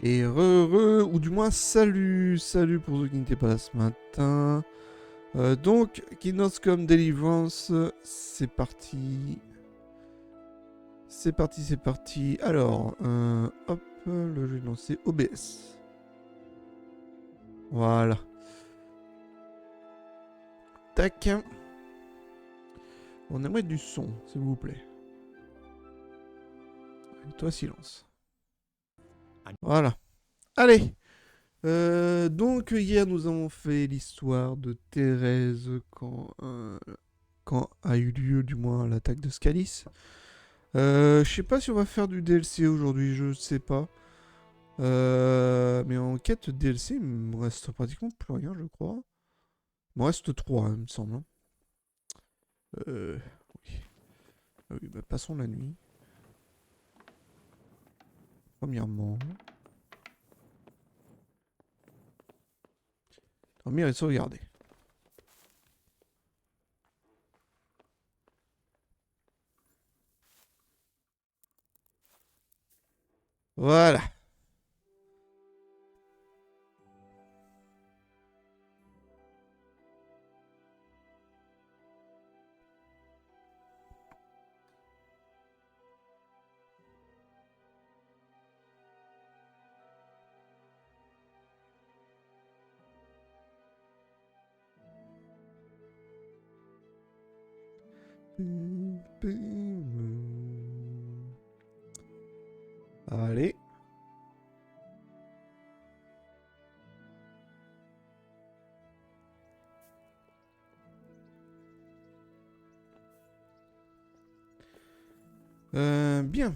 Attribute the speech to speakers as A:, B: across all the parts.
A: Et ou du moins salut pour ceux qui n'étaient pas là ce matin. Donc, Kingdoms Come Deliverance, c'est parti. C'est parti. Alors, hop, le jeu est lancé OBS. Voilà. Tac. On aimerait du son, s'il vous plaît. Et toi, silence. Voilà. Allez. Donc hier nous avons fait l'histoire de Thérèse quand a eu lieu du moins l'attaque de Scalis. Je sais pas si on va faire du DLC aujourd'hui, je sais pas. Mais en quête de DLC, il me reste pratiquement plus rien, je crois. Il me reste 3, il me semble. Hein. Oui. Ah oui, bah passons la nuit. Premièrement. Dormir et sauvegarder. Voilà. Allez. Bien.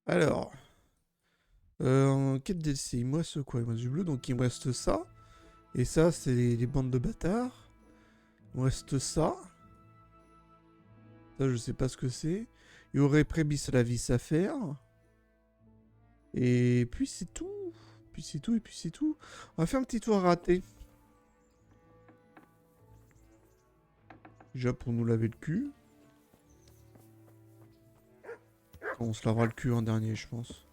A: Alors. En quête DLC, il me reste quoi? Il me reste du bleu, donc il me reste ça. Et ça, c'est les bandes de bâtards. Il me reste ça. Ça, je sais pas ce que c'est. Il y aurait Prébis la vis à faire. Et puis c'est tout. Puis c'est tout, et puis c'est tout. On va faire un petit tour raté. Déjà pour nous laver le cul. On se lavera le cul en dernier, je pense.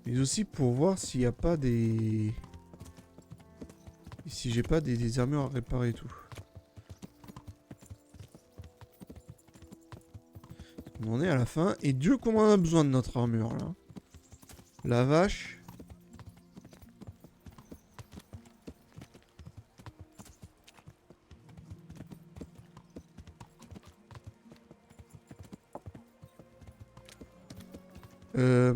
A: Mais aussi pour voir s'il n'y a pas des... Si j'ai pas des armures à réparer et tout. On en est à la fin. Et Dieu qu'on en a besoin de notre armure là. La vache. Ah.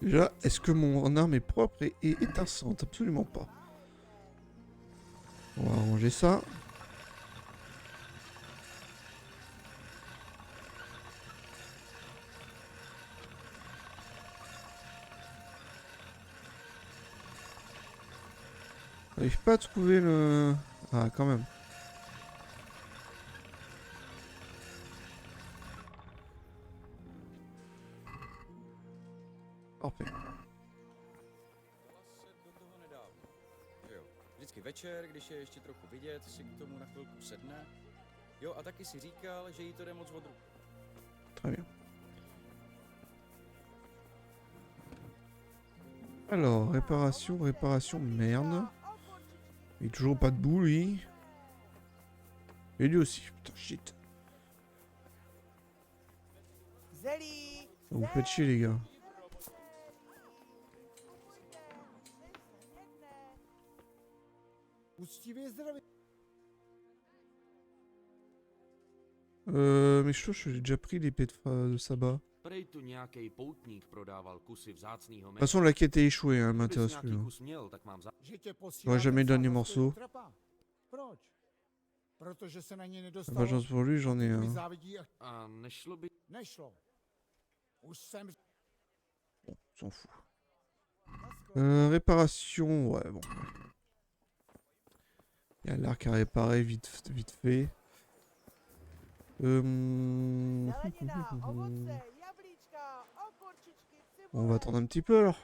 A: Déjà, est-ce que mon arme est propre et étincelante? Absolument pas. On va ranger ça. J'arrive pas à trouver le... Ah, quand même. Parfait.
B: Vždycky večer, když je ještě trochu vidět, si k tomu na chvilku sedne. Jo, a taky si říkal, že jí to jde moc od ruky.
A: Très bien. Alors, réparation, merde. Il est toujours pas debout, lui. Et lui aussi, putain, shit. Vous faites chier, les gars. Mais je trouve que j'ai déjà pris l'épée de sabbat.
C: Prej tu nějakej poutník prodával kusy vzácnýho
A: De toute façon, la quête est échouée, hein, elle m'intéresse plus. Hein.
C: kus měl, tak mám za...
A: J'aurais jamais le dernier morceau.
D: Proč? Protože se na ně nedostalo.
A: Vengeance pour lui, j'en ai un.
C: A nešlo by...
D: Nešlo. Už jsem...
A: Bon, s'en fout. Réparation, ouais, bon. Il y a l'arc à réparer vite fait. On va attendre un petit peu alors.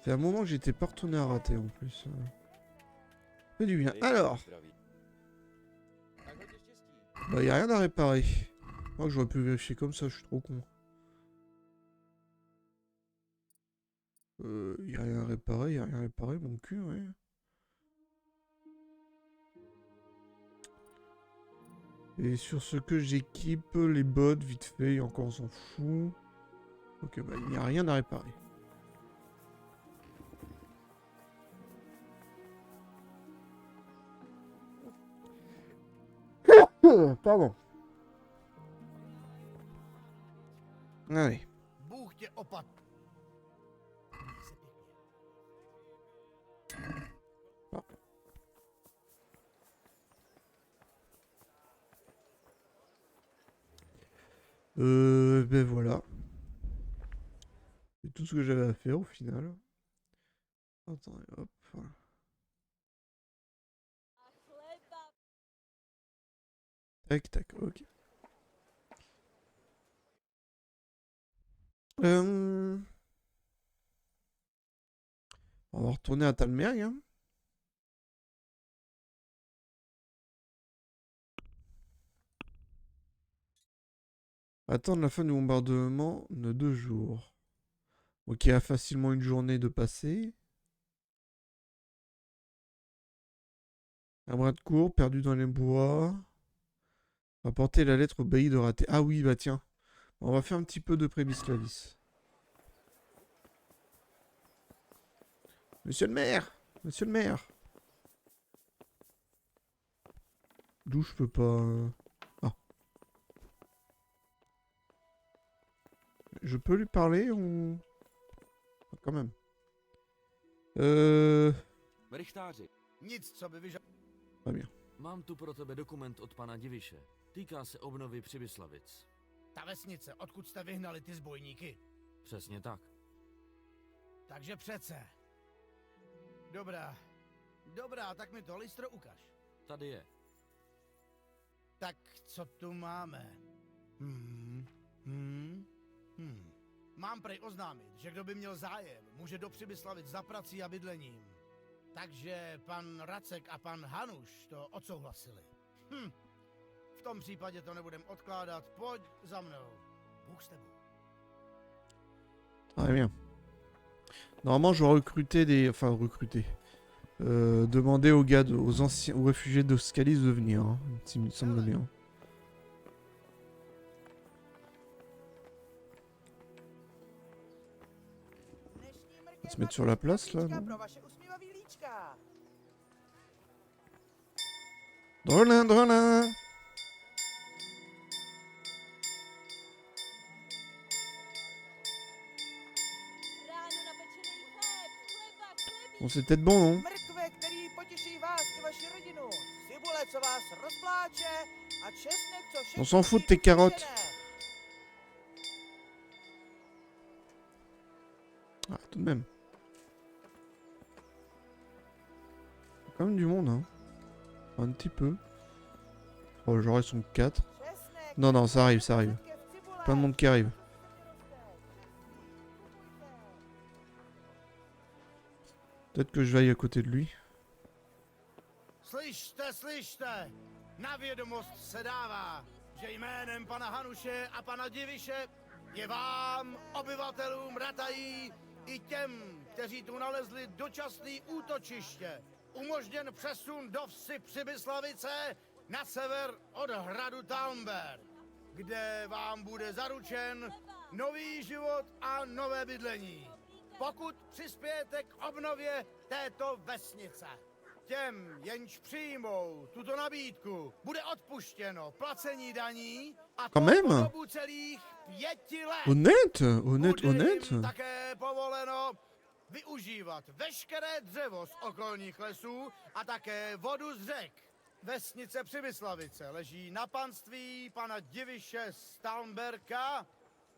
A: C'est un moment que j'étais pas retourné à rater en plus. Fait du bien. Alors,
B: Zdraví. Tak hodně štěstí.
A: bah y a rien à réparer. Moi j'aurais pu vérifier comme ça, je suis trop con. Y a rien à réparer, y a rien à réparer, mon cul, ouais. Et sur ce que j'équipe, les bottes, vite fait, et encore on s'en fout. Ok, bah il n'y a rien à réparer. Pardon. Allez.
D: Bůh tě opat.
A: Ben voilà. C'est tout ce que j'avais à faire au final. Attends, hop. Tac, tac, ok. On va retourner à Talmerg. Hein. Attendre la fin du bombardement de 2 jours. Ok, il y a facilement une journée de passer. Un bras de cours, perdu dans les bois. Rapporter la lettre au bailli de raté. Ah oui, bah tiens. On va faire un petit peu de Prébislavis. Monsieur le maire! Monsieur le maire! D'où je peux pas... Ah. Je peux lui parler ou... Ah, quand même.
C: Rychtáři,
D: Nic, co by vyžadovalo.
A: Pas bien.
C: mám tu pro tebe dokument od pana Diviše. Týká se obnovy Přibyslavic.
D: Ta vesnice, odkud jste vyhnali ty zbojníky.
C: Přesně tak.
D: Takže přece. Dobrá. Dobrá, tak mi to listro ukaž.
C: Tady je.
D: Tak co tu máme? Mám prej oznámit, že kdo by měl zájem, může do Přibyslavic za prací a bydlením. Takže pan Racek a pan Hanuš to odsouhlasili. V tom případě to nebudem odkládat, pojď za mnou. Bůh s tebou.
A: Très bien. Normalement, je dois recruter des... Enfin, recruter. Demander aux gars, aux anciens, aux réfugiés d'Oscalis de venir. Hein, il me semble bien. On va se mettre sur la place, là, non? Drolin, drolin! Bon, c'est peut-être bon, non?
E: Mrkve, který potěší vás i vaši rodinu. Cibule, co vás rozpláče a česnek, co všechno...
A: On s'en fout de tes carottes. Ah, tout de même. Il y a quand même du monde, hein. Un petit peu. Oh, genre ils sont 4. Non, non, ça arrive, ça arrive. Plein de monde qui arrive. Peut-être que je vais aller à côté de lui.
D: Slyšte, slyšte! Na vědomost se dává, že jménem pana Hanuše a pana Diviše je vám, obyvatelům Ratají, i těm, kteří tu nalezli dočasný útočiště, umožněn přesun do vsi Přibyslavice na sever od hradu Talmberg, kde vám bude zaručen nový život a nové bydlení, pokud přispějete k obnově této vesnice. Těm, jenž přijmou tuto nabídku, bude odpuštěno placení daní a to po dobu celých 5 let.
A: Honnête, honnête,
D: Bude
A: honnête.
D: jim také povoleno využívat veškeré dřevo z okolních lesů a také vodu z řek. Vesnice Přibyslavice leží na panství pana Diviše z Talmberka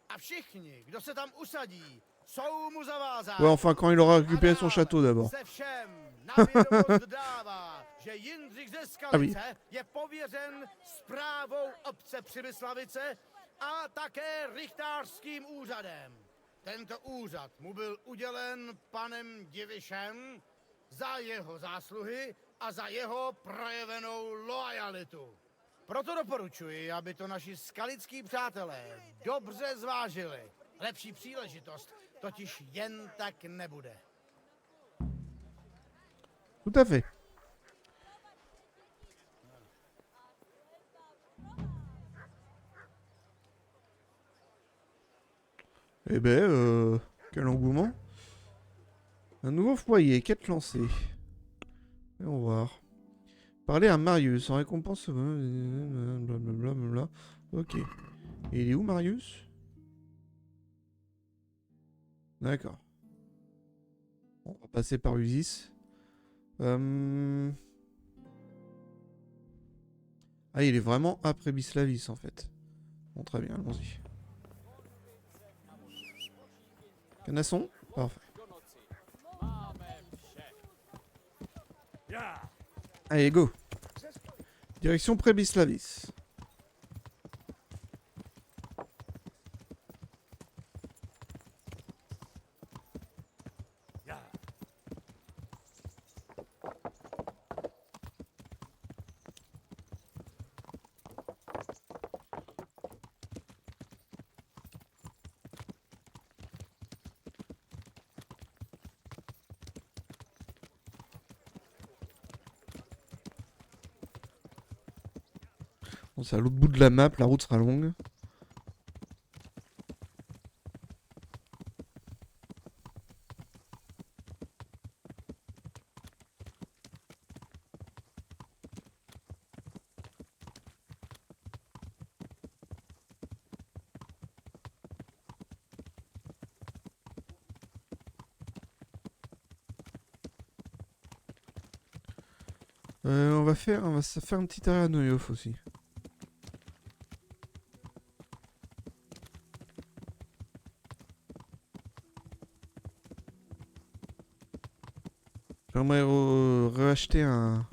D: a všichni, kdo se tam usadí, jsou mu zavázány.
A: Ouais, enfin, quand il aura récupéré son château d'abord.
D: Se všem na vědomost dává, že Jindřich ze Skalice je pověřen správou obce Přibyslavice a také rychtářským úřadem. Tento úřad mu byl udělen panem Divišem za jeho zásluhy a za jeho projevenou loajalitu. Proto doporučuji, aby to naši skalickí přátelé dobře zvážili. Lepší příležitost totiž jen tak nebude.
A: Tout à fait. Eh ben, quel engouement. Un nouveau foyer, quête lancée. Voyons voir. Parler à Marius, en récompense... Blablabla. Ok. Et il est où, Marius? D'accord. On va passer par Usis. Ah, il est vraiment après Bislavis, en fait. Bon, très bien, allons-y. Canasson? Parfait. Allez, go. Direction Prébislavis. Bon, c'est à l'autre bout de la map, la route sera longue. On va faire un petit arrêt à Neuhof aussi. J'aimerais racheter un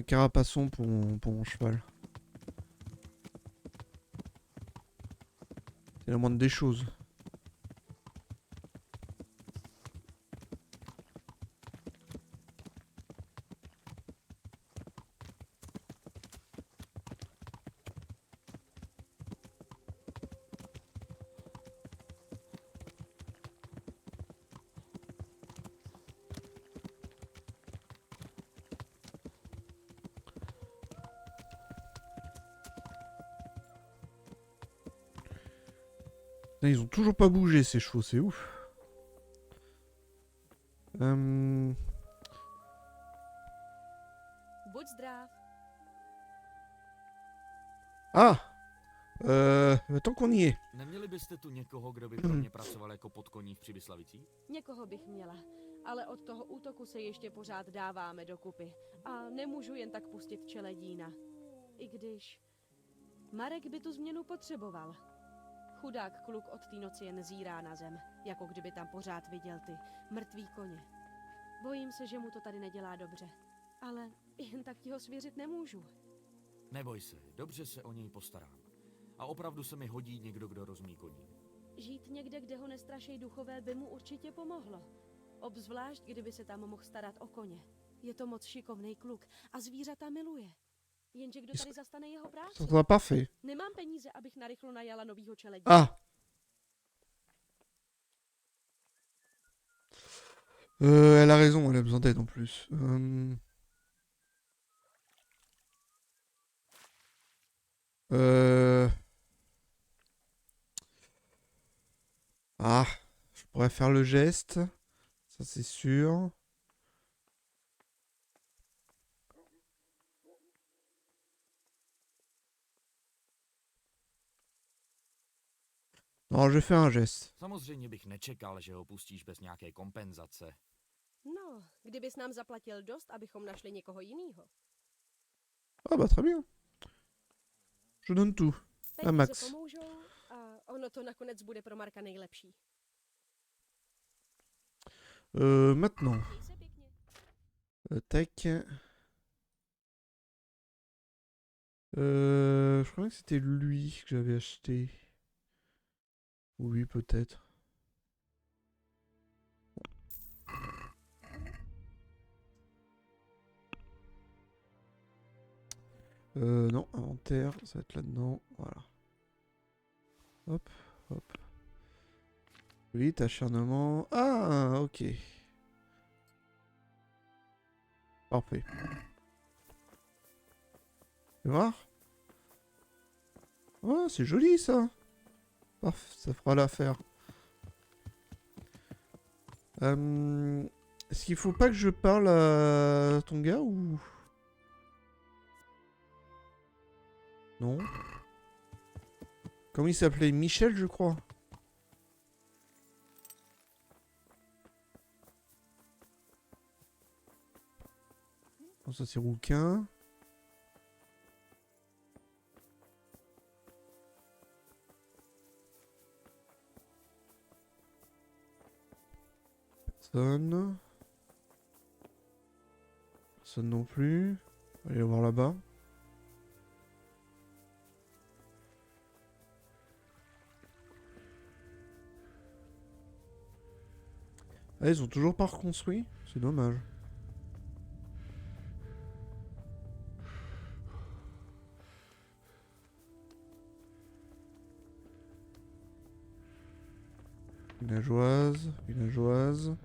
A: carapaçon pour mon cheval. C'est la moindre des choses. Là, ils ont toujours pas bougé ces chevaux, c'est ouf.
F: Buď zdrav.
A: Ah tant qu'on y est.
C: Neměli byste tu někoho, kdo by pro mě pracoval jako podkoní v Přibyslavicích?
F: Někoho bych měla, ale od toho útoku se ještě pořád dáváme dokupy. A nemůžu jen tak pustit čeledína. I když... Marek by tu změnu potřeboval. Chudák kluk od té noci jen zírá na zem, jako kdyby tam pořád viděl ty mrtvý koně. Bojím se, že mu to tady nedělá dobře. Ale jen tak ti ho svěřit nemůžu.
C: Neboj se, dobře se o něj postarám. A opravdu se mi hodí někdo, kdo rozumí koním.
F: Žít někde, kde ho nestrašej duchové, by mu určitě pomohlo. Obzvlášť, kdyby se tam mohl starat o koně. Je to moc šikovnej kluk a zvířata miluje. Jenže kdo tady zastane jeho práci?
A: Ça sera parfait.
F: Nemám peníze, abych narychlo najala novýho čeledí.
A: Ah elle a raison, elle a besoin d'aide en plus. Ah, je pourrais faire le geste, ça c'est sûr. Non, je fais un geste.
C: Samozřejmě bych nečekal, že ho pustíš bez nějaké kompenzace.
F: No, kdybys nám zaplatil dost, abychom našli někoho jinýho.
A: Ah bah très bien. Je donne tout.
F: Peníze
A: Max.
F: pomůžou a ono to nakonec bude pro Marka nejlepší.
A: Maintenant.
F: Měj se pěkně.
A: Tac. Je crois que c'était lui que j'avais acheté. Oui, peut-être. Non, inventaire, ça va être là-dedans. Voilà. Hop, hop. Vite, acharnement. Ah, ok. Parfait. Tu vas voir? Oh, c'est joli ça. Paf, ça fera l'affaire. Est-ce qu'il faut pas que je parle à ton gars ou... Non. Comment il s'appelait? Michel, je crois. Oh, ça c'est rouquin. Personne. Personne non plus. Allez voir là-bas. Ah, ils ont toujours pas reconstruit. C'est dommage. Villageoise, villageoise.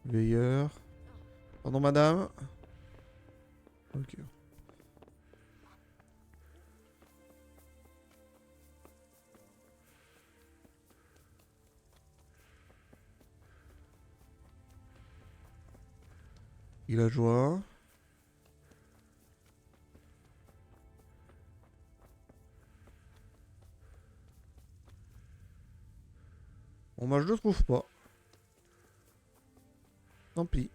A: Veilleur. Pardon, madame. Ok. Villageois. Bon, bah, je le trouve pas. Tant pis.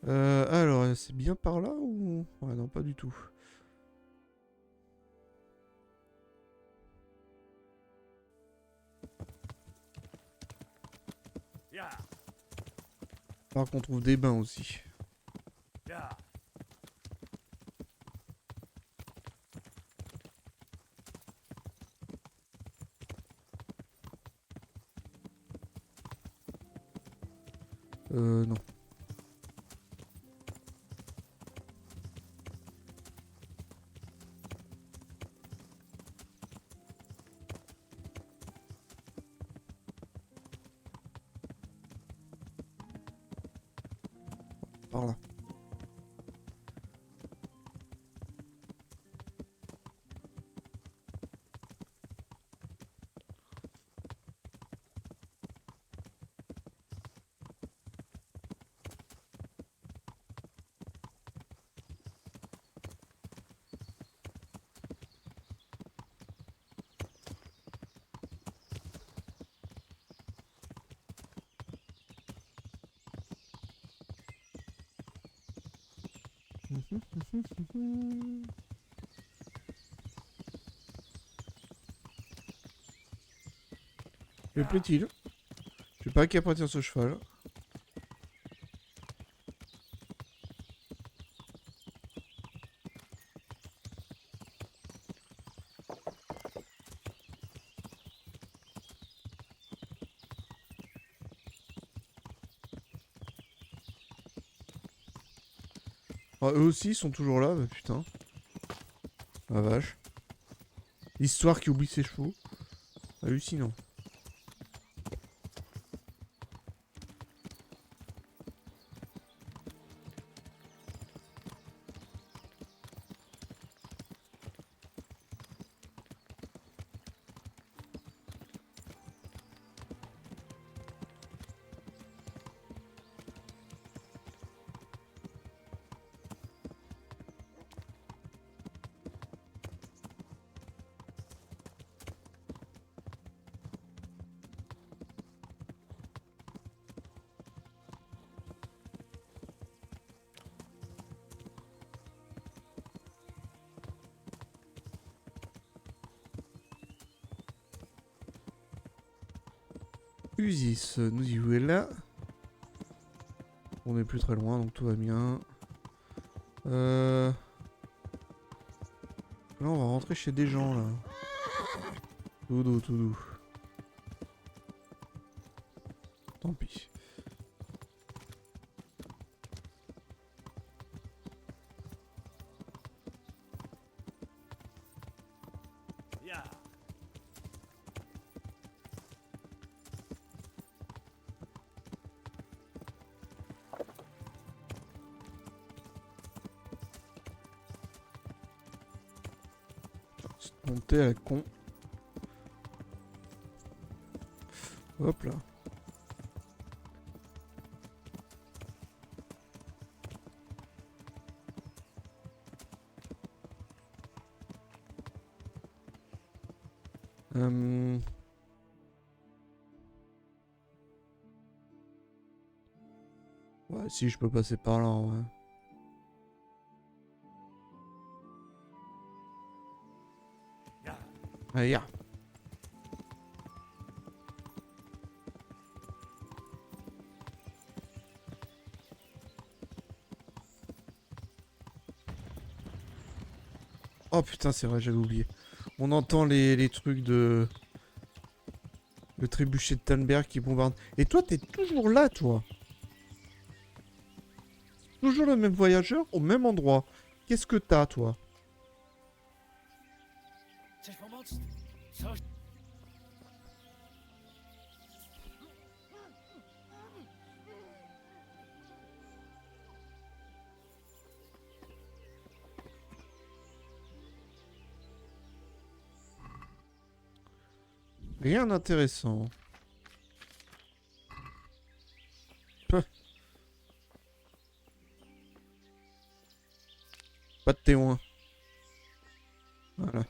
A: Alors, c'est bien par là ou... Ouais, non, pas du tout. Par contre, on trouve des bains aussi. Non. Par là. Que plaît-il? Je sais pas à qui appartient ce cheval. Ah, eux aussi ils sont toujours là, bah putain. La vache. L'histoire qui oublie ses chevaux. Hallucinant. Usis nous dit où est là. On est plus très loin donc tout va bien. Là on va rentrer chez des gens là. Tout doux, tout doux. Tant pis. Monter à la con. Hop là. Ouais, si je peux passer par là, ouais. Ah, ya. Oh putain, c'est vrai, j'avais oublié. On entend les trucs de... Le trébuchet de Tannberg qui bombarde. Et toi, t'es toujours là, toi. Toujours le même voyageur, au même endroit. Qu'est-ce que t'as, toi?
C: Chceš pomoct? Co?
A: Rien d'intéressant. Peu. Pas de témoin. Voilà.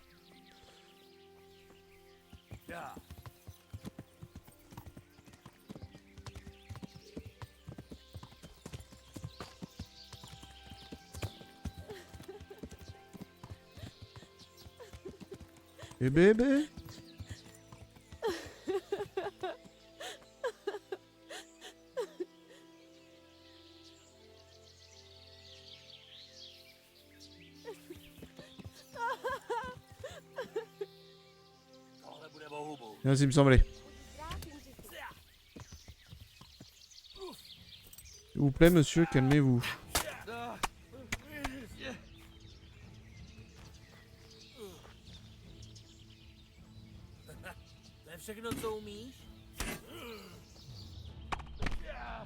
A: Et bébé? Merci, il me semblait. S'il vous plaît, monsieur, calmez-vous.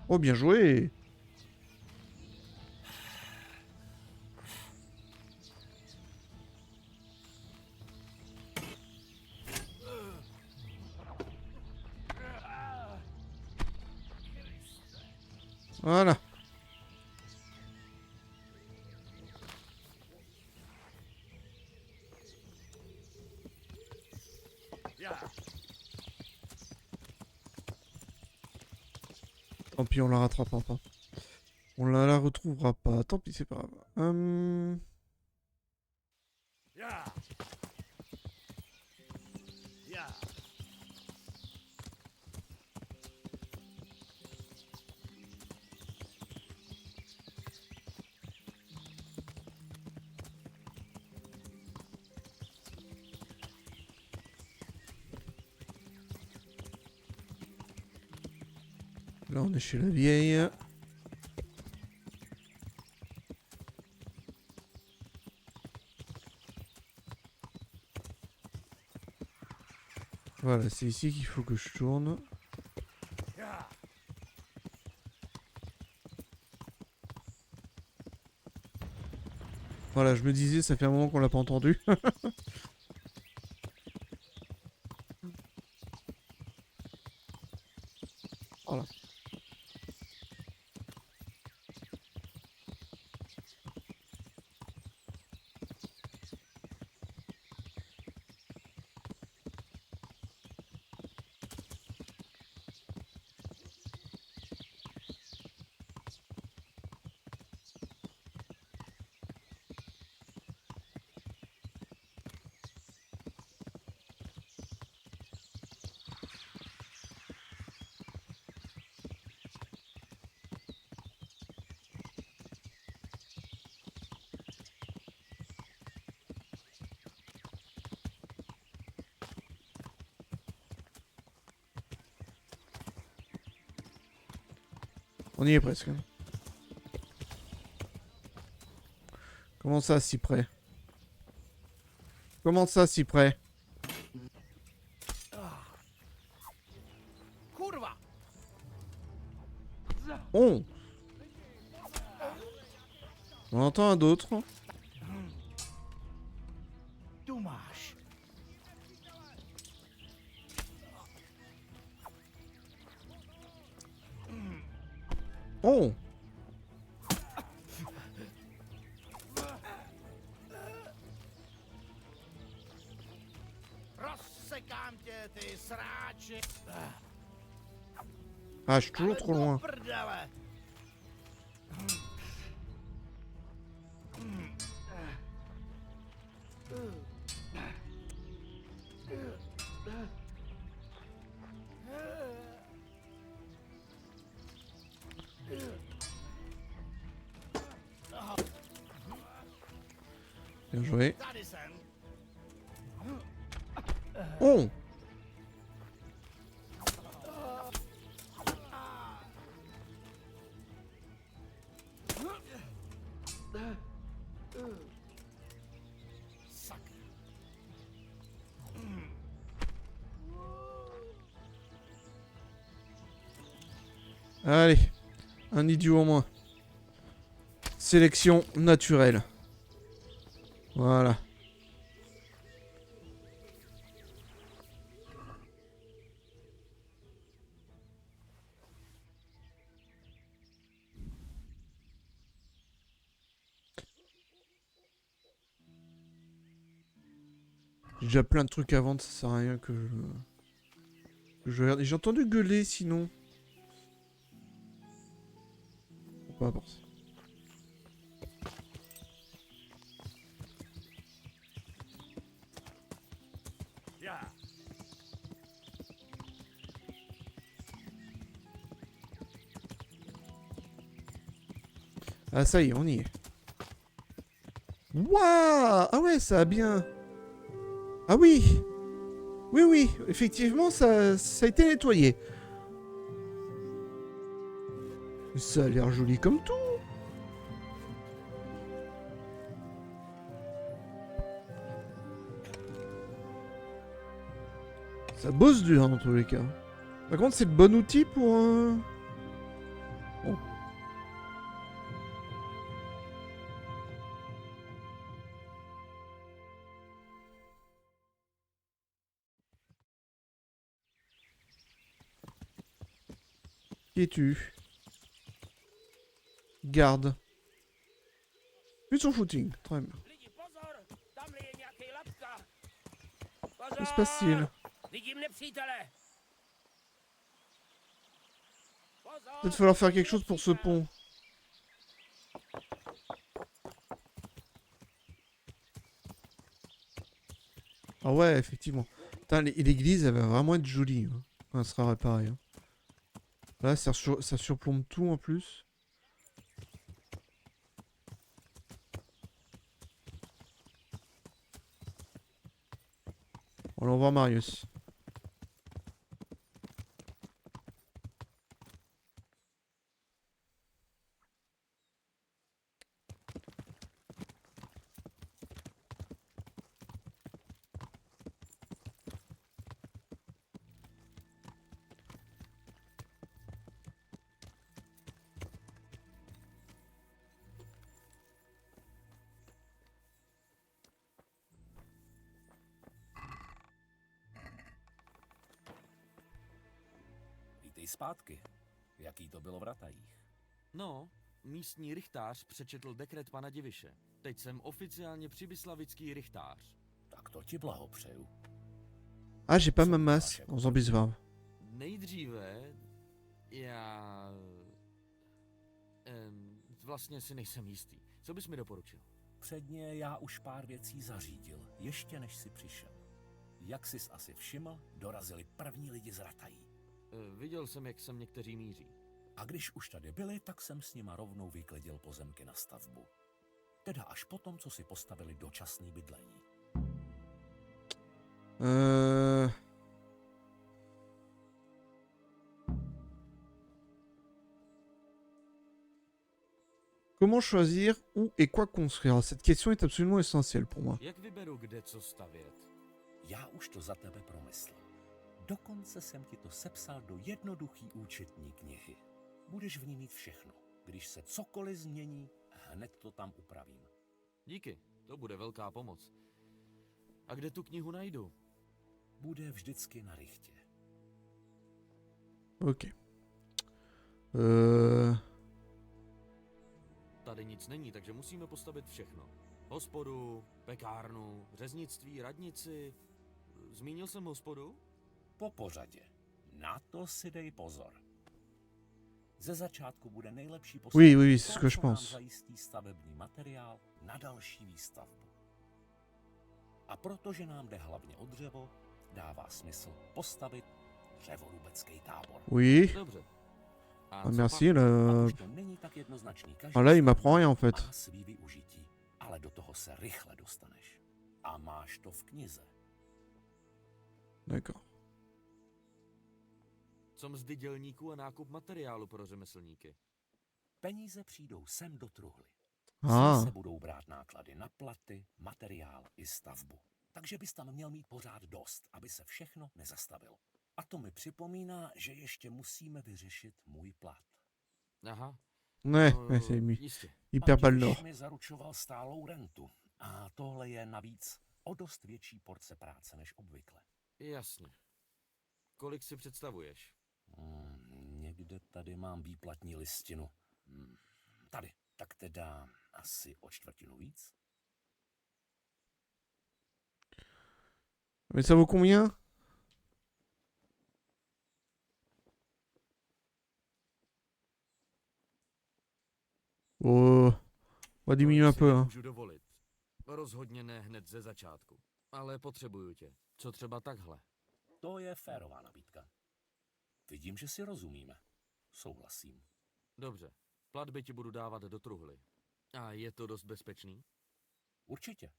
A: Oh, bien joué. Voilà. Tant pis, on la rattrapera pas. On la retrouvera pas. Tant pis, c'est pas grave. Là, on est chez la vieille. Voilà, c'est ici qu'il faut que je tourne. Voilà, je me disais, ça fait un moment qu'on l'a pas entendu. Voilà. On y est presque. Hein. Comment ça, si près? Comment ça, si près?
D: Kurva!
A: Oh! On entend un d'autre.
D: Tu máš.
A: Oh!
D: Rozsekám tě, ty sráči.
A: Ah, je suis toujours
D: Ale
A: trop
D: do
A: loin.
D: prdele.
A: Bien joué.
D: Tady jsem.
A: Oh!
D: Sakra.
A: Allez, un idiot en moins. Sélection naturelle. Voilà. J'ai déjà plein de trucs à vendre, ça sert à rien que je regarde. J'ai entendu gueuler sinon. Pas penser. Ah ça y est, on y est. Waouh! Ah ouais, ça a bien... Ah oui! Oui, oui, effectivement, ça a été nettoyé. Ça a l'air joli comme tout. Ça bosse dur dans tous les cas. Par contre, c'est le bon outil pour... Bon. Qui es-tu? Garde. Plus son footing. Très bien.
G: Lidi, pozor! Tamhle je nějaký lapka!
A: Que se passe-t-il?
G: Vidím nepřítele!
A: Peut-être falloir faire quelque chose pour ce pont. Ah ouais, effectivement. Putain, l'église, elle va vraiment être jolie hein, quand elle sera réparée. Hein. Là, ça surplombe tout en plus. On l'envoie Marius.
H: Vítej zpátky. Jaký to bylo v Ratajích?
C: No, místní rychtář přečetl dekret pana Diviše. Teď jsem oficiálně přibyslavický rychtář.
H: Tak to ti blahopřeju.
A: Ah, j'ai pas ma masse en Zambizvarv.
C: Nejdříve já... vlastně si nejsem jistý. Co bys mi doporučil?
H: Předně já už pár věcí zařídil, ještě než si přišel. Jak jsi asi všiml, dorazili první lidi z Ratají.
C: Viděl jsem, jak sem někteří míří.
H: A když už tady byli, tak jsem s nima rovnou vyklidil pozemky na stavbu. Teda až potom, co si postavili dočasný bydlení.
A: Comment choisir où et quoi construire? Cette question est absolument essentielle pour moi.
C: Jak vyberu, kde co stavět?
H: Já už to za tebe promyslel. Dokonce jsem ti to sepsal do jednoduchý účetní knihy. Budeš v ní mít všechno. Když se cokoliv změní, hned to tam upravím.
C: Díky, to bude velká pomoc. A kde tu knihu najdu?
H: Bude vždycky na richtě.
A: Ok.
C: Tady nic není, takže musíme postavit všechno. Hospodu, pekárnu, řeznictví, radnici. Zmínil jsem hospodu?
H: Po pořadě. Na to si dej pozor. Ze začátku bude nejlepší
A: Oui, oui, c'est ce
H: to,
A: que je
H: co nám
A: pense.
H: zajistí stavební materiál na další výstavbu. A protože nám jde hlavně o dřevo, dává smysl postavit dřevorubecký tábor.
A: Oui.
C: Dobře. A
A: Ah,
C: co
A: merci.
C: pak?
H: Pak už to není tak jednoznačný. Každý
A: Ah, là, il
H: stav
A: m'apprend rien en fait.
H: má svý využití, ale do toho se rychle dostaneš. A máš to v knize.
A: D'accord.
C: Co mzdy dělníků a nákup materiálu pro řemeslníky?
H: Peníze přijdou sem do truhly.
A: Ah.
H: Sem se budou brát náklady na platy, materiál i stavbu. Takže bys tam měl mít pořád dost, aby se všechno nezastavilo. A to mi připomíná, že ještě musíme vyřešit můj plat.
C: Aha.
A: Ouais,
C: no,
A: ouais, c'est
C: jistě.
A: hyper pas le
H: Pan
A: nord.
H: Diviš mi zaručoval stálou rentu. A tohle je navíc o dost větší porce práce než obvykle.
C: Jasně. Kolik si představuješ?
H: Někde tady mám výplatní listinu. Tady. Tak teda asi o čtvrtinu víc.
A: Mais ça vaut combien? Oh, on va diminuer un
C: Si
A: peu, hein.
C: nemůžu dovolit. Rozhodně ne hned ze začátku. Ale potřebuju tě. Co třeba takhle?
H: To je férová nabídka. Vidím, že si rozumíme. Souhlasím.
C: Dobře. Platby ti budu dávat do truhly. A je to dost bezpečný?
H: Určitě.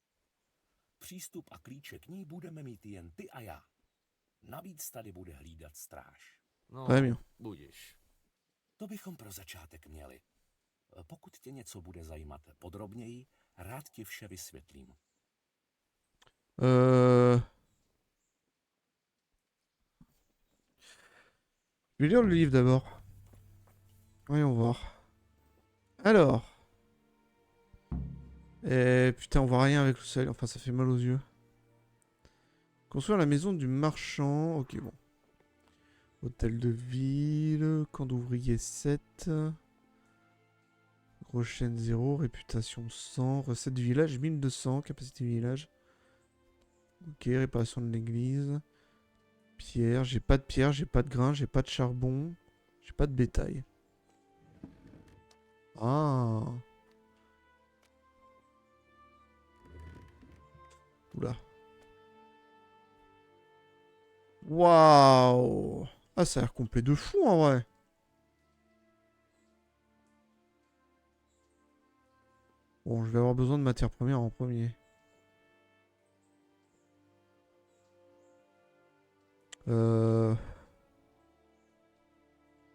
H: Přístup a klíče k ní budeme mít jen ty a já. Navíc tady bude hlídat stráž.
C: No,
A: Très bien.
C: budiš.
H: To bychom pro začátek měli. Pokud tě něco bude zajímat podrobněji, rád ti vše vysvětlím.
A: Je vais lire le livre d'abord. Voyons voir. Alors. Putain, on voit rien avec le soleil. Enfin, ça fait mal aux yeux. Construire la maison du marchand. Ok, bon. Hôtel de ville. Camp d'ouvrier 7. Gros chaîne 0. Réputation 100. Recette du village 1200. Capacité du village. Ok, réparation de l'église. Pierre. J'ai pas de pierre, j'ai pas de grain, j'ai pas de charbon. J'ai pas de bétail. Ah. Oula. Waouh. Ah, ça a l'air complet de fou en vrai. Bon, je vais avoir besoin de matières premières en premier.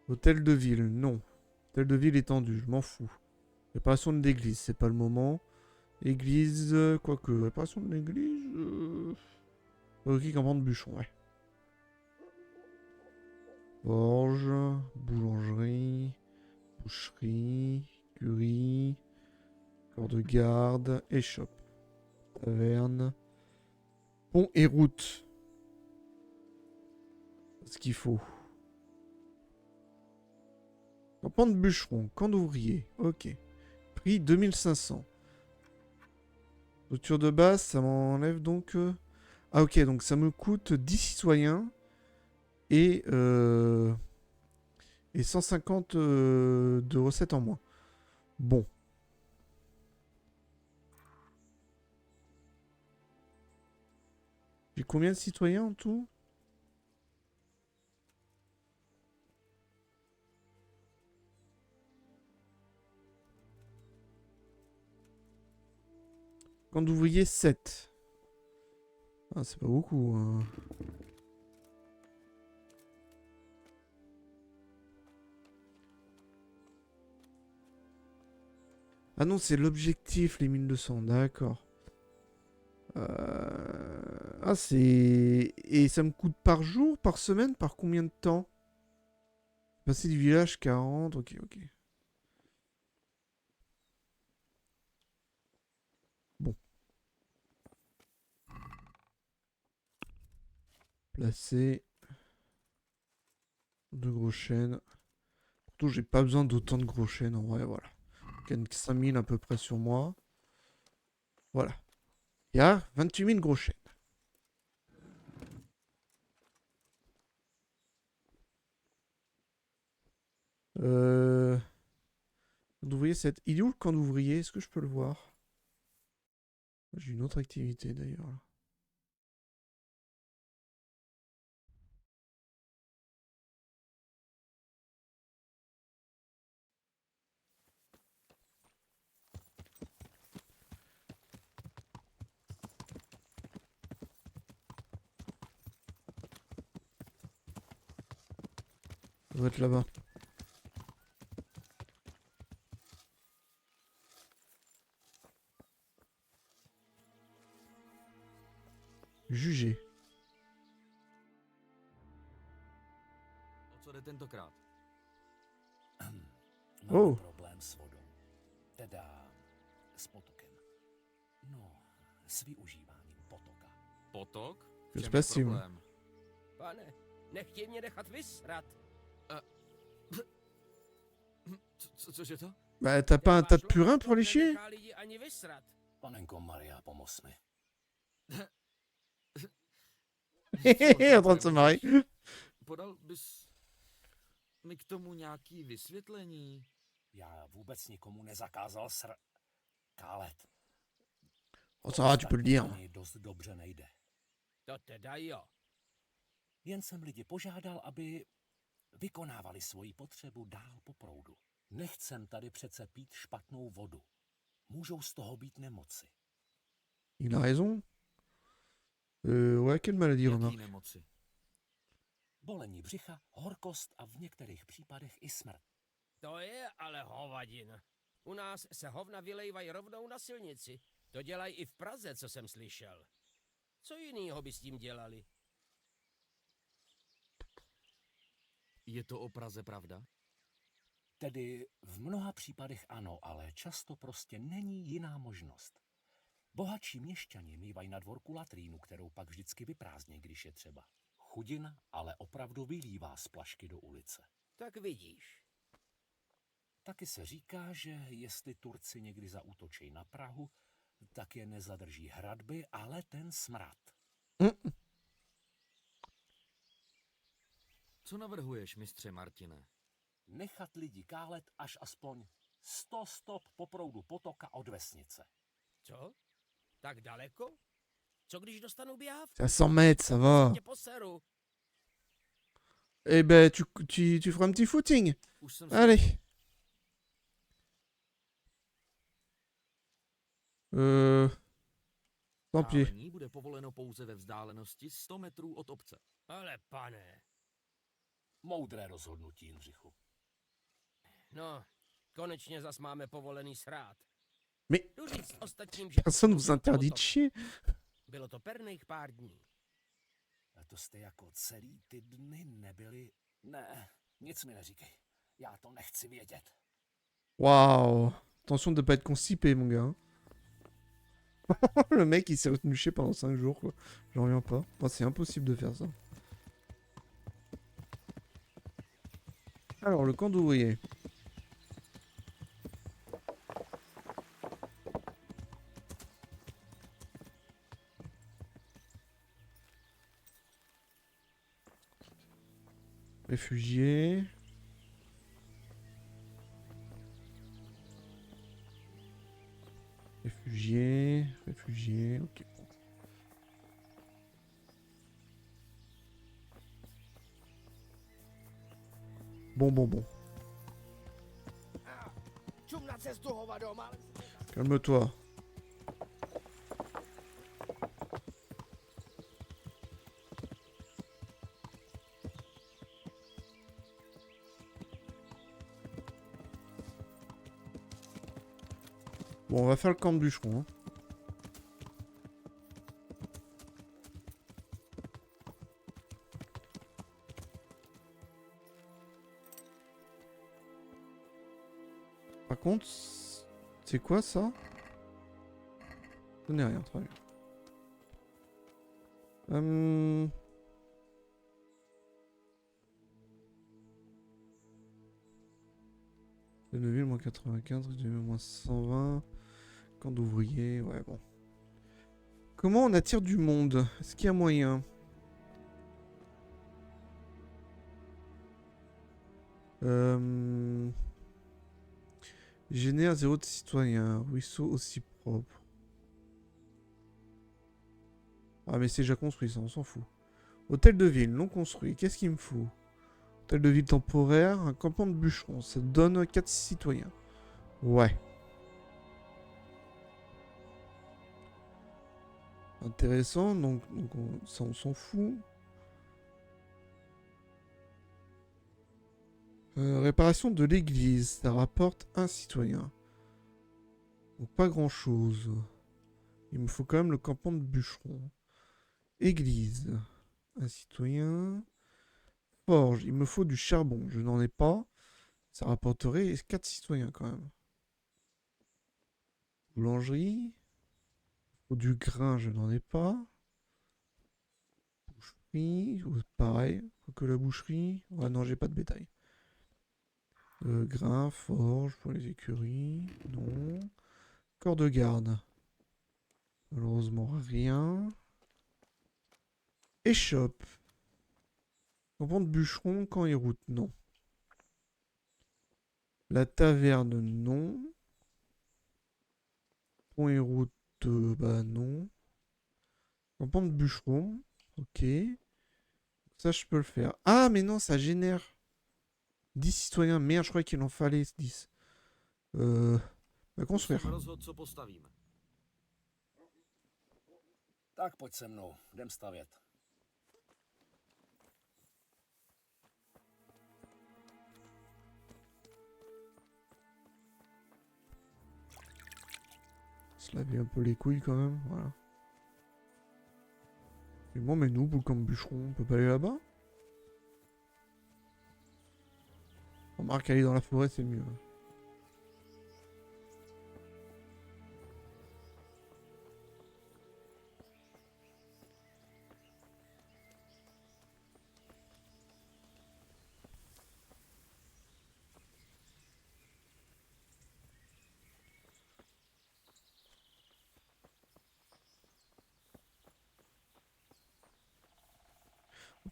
A: Hôtel de ville, non. Hôtel de ville étendu, je m'en fous. Réparation de l'église, c'est pas le moment. Église, quoique. Réparation de l'église. Ok, campagne de bûcheron, ouais. Forge, boulangerie, boucherie, curie, corps de garde, échoppe, taverne, pont et route. Ce qu'il faut. Campagne de bûcheron, camp d'ouvrier, ok. Prix 2500. Structure de base, ça m'enlève donc... Ah ok, donc ça me coûte 10 citoyens et 150 de recettes en moins. Bon. J'ai combien de citoyens en tout ? Camp d'ouvrier 7. Ah, c'est pas beaucoup. Hein. Ah non, c'est l'objectif, les 1200, d'accord. Ah, c'est... Et ça me coûte par jour, par semaine, par combien de temps? Passer du village 40, ok, ok. Bon. Placer. 2 gros chênes. Surtout, j'ai pas besoin d'autant de gros chênes, en vrai, voilà. Gagne 5000 à peu près sur moi. Voilà. Il y a 28 000 gros chênes. Euh... D'ouvrier 7. Il est où le camp d'ouvrier? Est-ce que je peux le voir? J'ai une autre activité d'ailleurs. Là. Ça doit être là-bas. Jugé.
C: O co jde tentokrát?
H: Máme
A: Oh.
H: problém s vodou. Teda s potokem. No, s využíváním potoka.
C: Potok?
A: Que
C: V
A: se
C: čem je
A: passe-t-il?
C: problém?
G: Pane, nechtěj mě nechat vysrat.
C: Cože to?
A: Bah, t'as pas un tas de purin pour les chier?
G: Nenechá lidi ani vysrat.
H: Panenko Maria, pomoz mi.
A: En train de se marrer.
C: Podal bys mi k tomu nějaký vysvětlení?
H: Já vůbec nikomu nezakázal kálet.
A: Oh, ça va, tu peux le dire.
H: Ani dost dobře nejde.
G: To teda jo.
H: Jen jsem lidi požádal, aby vykonávali svoji potřebu dál po proudu. Nechcem tady přece pít špatnou vodu. Můžou z toho být nemoci.
A: Il a raison. Ouais, quelle maladie,
C: Jaký
A: remarque.
C: nemoci?
H: Bolení břicha, horkost a v některých případech i smrt.
G: To je ale hovadin. U nás se hovna vylejvají rovnou na silnici. To dělají i v Praze, co jsem slyšel. Co jinýho by s tím dělali?
C: Je to o Praze pravda?
H: Tedy v mnoha případech ano, ale často prostě není jiná možnost. Bohatší měšťani mývají na dvorku latrínu, kterou pak vždycky vyprázdní, když je třeba. Chudina ale opravdu vylívá z plašky do ulice.
G: Tak vidíš.
H: Taky se říká, že jestli Turci někdy zaútočí na Prahu, tak je nezadrží hradby, ale ten smrad.
C: Co navrhuješ, mistře Martine?
H: Nechat lidi kálet až aspoň 100 stop po proudu potoka od vesnice.
G: Co? Tak daleko? Co když dostanu běhav?
A: C'est à 100 mètres, ça va.
G: Tě poseru.
A: Eh ben, tu feras un petit footing.
C: Už jsem
A: Allez. Tant pis.
C: Pálení bude povoleno pouze ve vzdálenosti 100 metrů od obce.
G: Ale pane.
H: Moudré rozhodnutí, Jindřichu.
G: No, konečně zas máme povolený srát.
A: Mais
G: Jdu říct ostatním, že...
A: personne vous interdit de chier.
G: Bylo to perných pár dní.
H: A to jste jako celý ty dny nebyli... Ne, nic mi neříkej. Já to nechci vědět.
A: Waouh. Attention de pas être constipé, mon gars. Le mec, il s'est retenu chier pendant 5 jours, quoi. J'en reviens pas. Moi, c'est impossible de faire ça. Alors, le camp d'ouvriers. Réfugiés. Réfugiés, ok. Bon.
E: Čum na cestu, hovado, málem se...
A: Calme-toi. Bon, on va faire le camp de bûcheron. Hein. Par contre, c'est quoi ça? Ce n'est rien, très bien. De Neuville, moins 95, moins 120. Camp d'ouvriers, ouais, bon. Comment on attire du monde? Est-ce qu'il y a moyen? Génère 0 de citoyens. Ruisseau aussi propre. Ah mais c'est déjà construit ça, on s'en fout. Hôtel de ville, non construit. Qu'est-ce qu'il me faut? Hôtel de ville temporaire, un campement de bûcheron. Ça donne 4 citoyens. Ouais. Intéressant, donc ça on s'en fout. Réparation de l'église, ça rapporte un citoyen. Donc pas grand chose. Il me faut quand même le campement de bûcheron. Église, un citoyen. Forge, il me faut du charbon, je n'en ai pas. Ça rapporterait 4 citoyens quand même. Boulangerie. Il faut du grain, je n'en ai pas. Boucherie, pareil. Que la boucherie. Ouais, non, j'ai pas de bétail. Grain, forge pour les écuries. Non. Corps de garde. Malheureusement, rien. Échoppe. Campement de bûcheron, camp et route, non. La taverne, non. Pont et route, bah non. Campement de bûcheron, ok. Ça, je peux le faire. Ah, mais non, ça génère 10 citoyens. Merde, je crois qu'il en fallait 10. Va construire.
H: Tak pojď se mnou, jdem stavět.
A: Se laver un peu les couilles quand même, voilà. Et moi, mais nous, pour le camp de bûcheron, on peut pas aller là-bas? Remarque, aller dans la forêt, c'est mieux.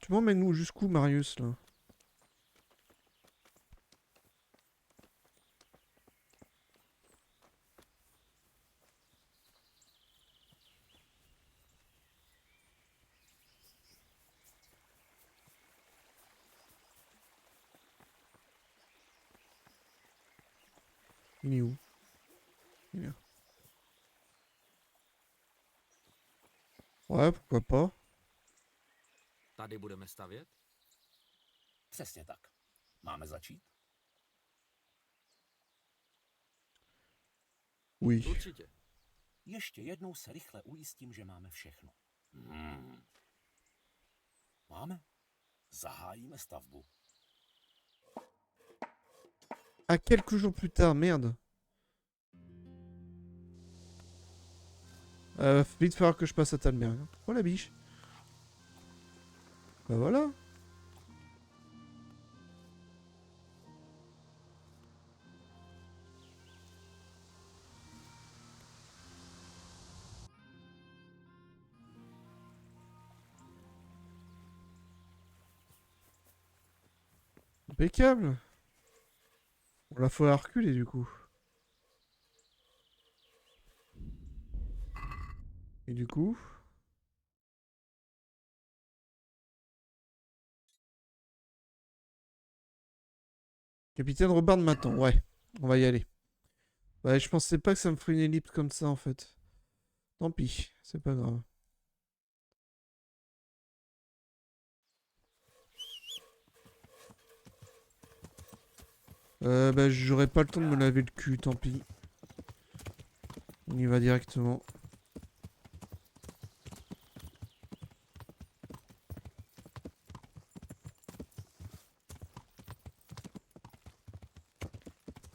A: Tu m'emmènes où jusqu'où, Marius, là? Il est où? Il est là. Ouais, pourquoi pas.
C: Tady budeme stavět?
H: Přesně tak. Máme začít?
A: Oui.
C: Určitě.
H: Ještě jednou se rychle ujistím, že máme všechno. Máme? Zahájíme stavbu.
A: Ah, quelques jours plus tard, merde. Vite falloir que je passe à Talmerg. Oh la biche. Bah voilà. Impeccable. On la faut à reculer du coup. Et du coup... Capitaine Robard m'attend, ouais. On va y aller. Ouais, je pensais pas que ça me ferait une ellipse comme ça en fait. Tant pis, c'est pas grave. Bah j'aurais pas le temps de me laver le cul, tant pis. On y va directement.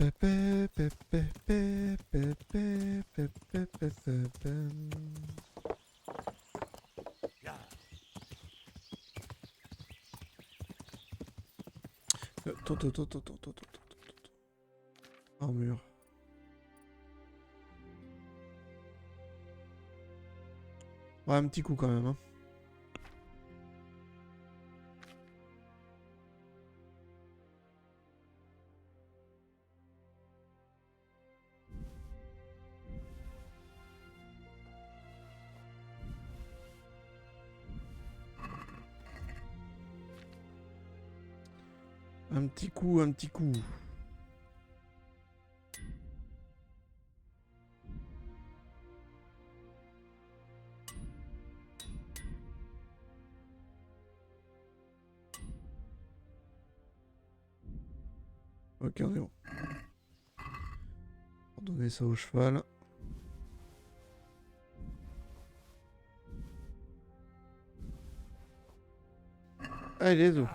A: Attends. Armure. Ouais, un petit coup quand même. Hein. Un petit coup, un petit coup. Ok, on est bon. On va donner ça au cheval. Allez, let's go.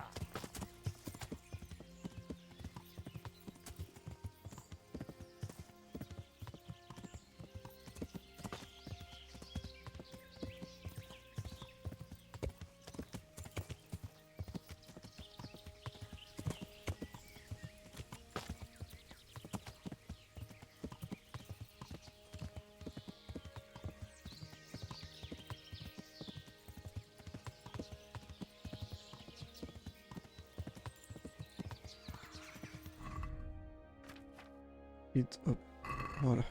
A: Hit, hop. Voilà.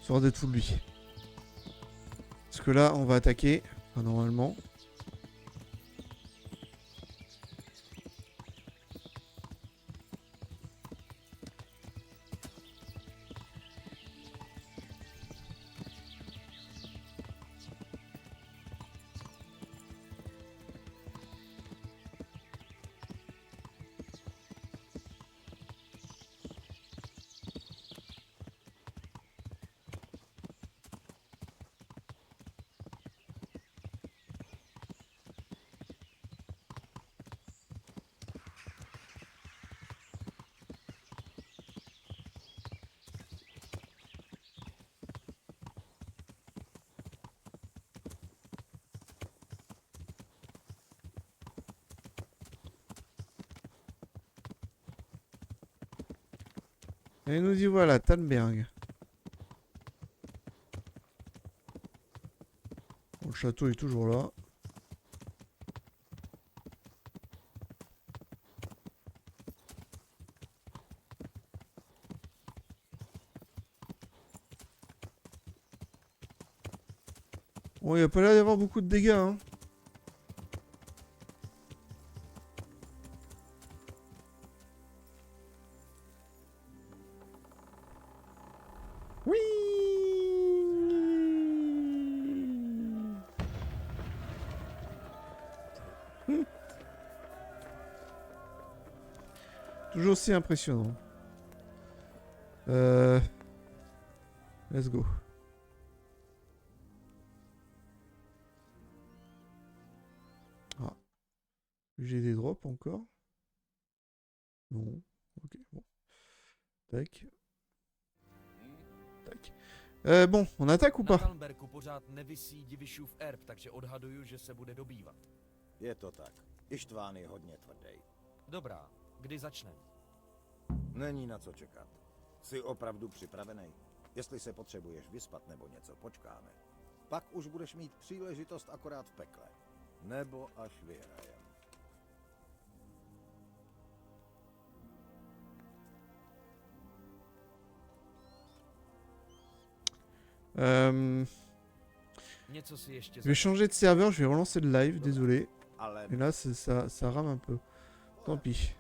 A: Sort d'être fou de lui. Parce que là, on va attaquer. Enfin, normalement. Et nous y voilà, Talberg. Bon, le château est toujours là. Bon, il n'y a pas l'air d'y avoir beaucoup de dégâts, hein. Oui. Toujours aussi impressionnant. Let's go. Ah. J'ai des drops encore. Non. Ok, bon. Tac. Tac. Bon, on attaque ou
C: Na
A: pas?
C: Talmberku pořád nevisí Divišův erb, takže odhaduju, že se bude dobývat.
D: Je to tak. Ištván je hodně tvrdý.
C: Dobrá, kdy začneme?
D: Není na co čekat. Jsi opravdu připravený? Jestli se potřebuješ vyspat nebo něco, počkáme. Pak už budeš mít příležitost akorát v pekle. Nebo až vyhrajem.
C: Něco si ještě
A: Je vais changer de serveur, je vais relancer le live, désolé.
D: Ale
A: Et là, ça rame un peu. Tant pis.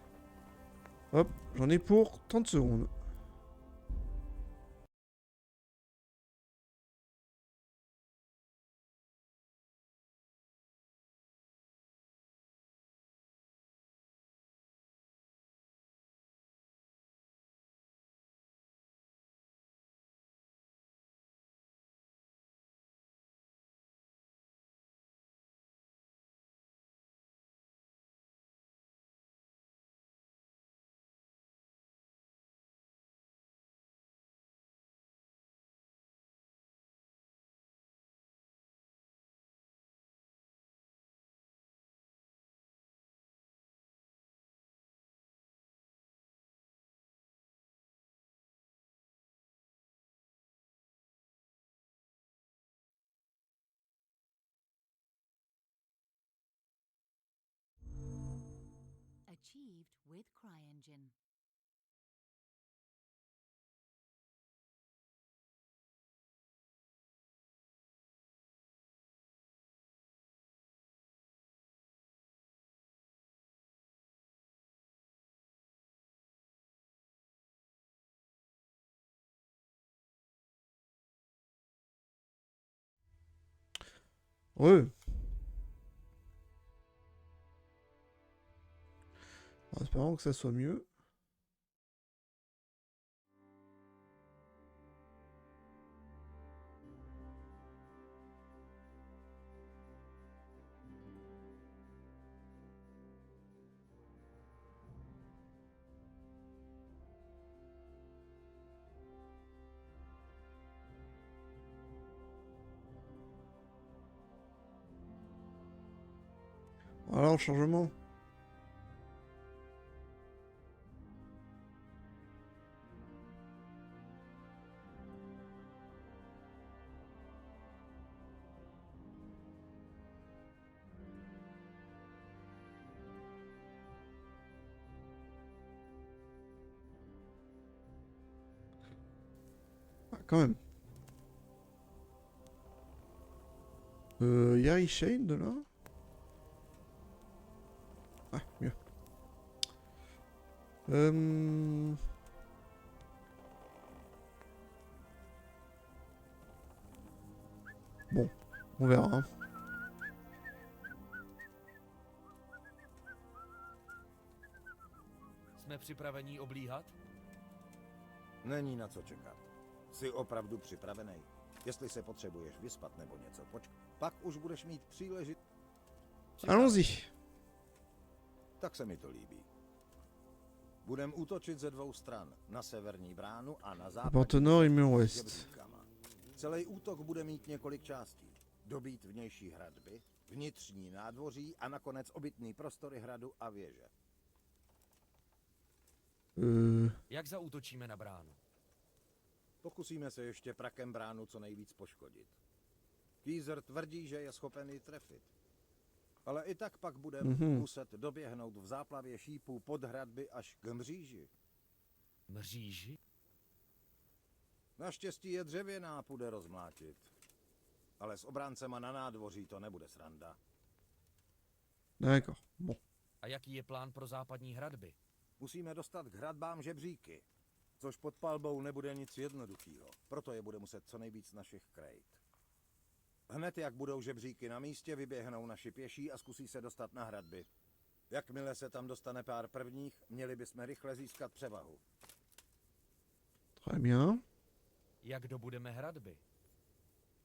A: Hop, j'en ai pour 30 secondes.
I: received with CryEngine.
A: Ouais. En espérant que ça soit mieux. Alors, le changement. Ah, quand même. Yari Shane de là. Ah, mieux. Bon, on verra. Hein.
C: Jsme připraveni oblíhat?
D: Není na co čekat. Jsi opravdu připravený? Jestli se potřebuješ vyspat nebo něco, počkej. Pak už budeš mít příležitost.
A: Allons-y.
D: Tak se mi to líbí. Budeme útočit ze dvou stran. Na severní bránu a na západní.
A: Porte Nord et Mur Ouest.
D: žebříkama. Celý útok bude mít několik částí. Dobít vnější hradby, vnitřní nádvoří a nakonec obytný prostory hradu a věže.
C: Jak zaútočíme na bránu?
D: Pokusíme se ještě prakem bránu co nejvíc poškodit. Kýzer tvrdí, že je schopen ji trefit. Ale i tak pak budeme muset doběhnout v záplavě šípů pod hradby až k mříži.
C: Mříži?
D: Naštěstí je dřevěná, půjde rozmlátit. Ale s obráncema na nádvoří to nebude sranda.
A: D'accord. Bon.
C: A jaký je plán pro západní hradby?
D: Musíme dostat k hradbám žebříky, což pod palbou nebude nic jednoduchého. Proto je bude muset co nejvíc našich krejt. Hned jak budou žebříky na místě, vyběhnou naši pěší a zkusí se dostat na hradby. Jakmile se tam dostane pár prvních, měli bychom rychle získat převahu.
A: Très bien.
C: Jak dobudeme hradby?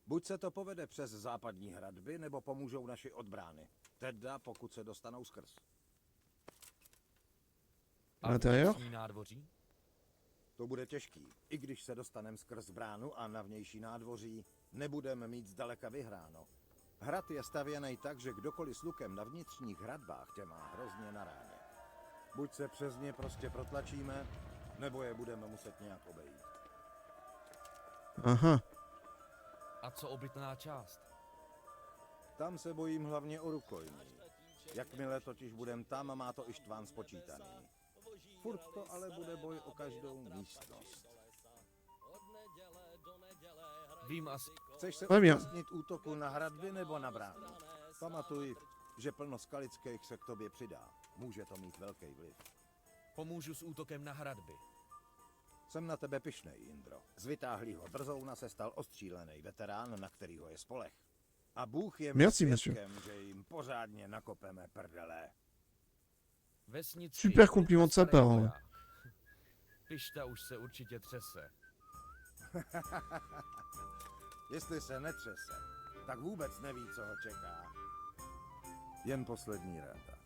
D: Buď se to povede přes západní hradby, nebo pomůžou naši od brány. Teda pokud se dostanou skrz.
A: À l'intérieur?
C: vnitřní nádvoří?
D: To bude těžký. I když se dostaneme skrz bránu a na vnější nádvoří, nebudeme mít zdaleka vyhráno. Hrad je stavěný tak, že kdokoliv s lukem na vnitřních hradbách tě má hrozně na ráně. Buď se přes ně prostě protlačíme, nebo je budeme muset nějak obejít.
A: Aha.
C: A co obytná část?
D: Tam se bojím hlavně o rukojmí. Jakmile totiž budem tam, má to Ištván spočítaný. Furt to ale bude boj o každou místnost.
C: Vím asi.
D: Chceš se
A: Très bien.
D: účastnit útoku na hradby nebo na bránu? Pamatuj, že plno skalických se k tobě přidá. Může to mít velký vliv.
C: Pomůžu s útokem na hradby.
D: Jsem na tebe pyšnej, Indro. Z vytáhlýho drzouna se stal ostřílený veterán, na kterýho je spoleh. A Bůh je mi
A: Merci,
D: svědkem, že jim pořádně nakopeme prdele.
C: Vesnici
A: Super compliment de sa
C: starý
A: part.
C: voják. Pišta už se určitě třese.
D: Jestli se netřese, tak vůbec neví, co ho čeká. Jen poslední rada.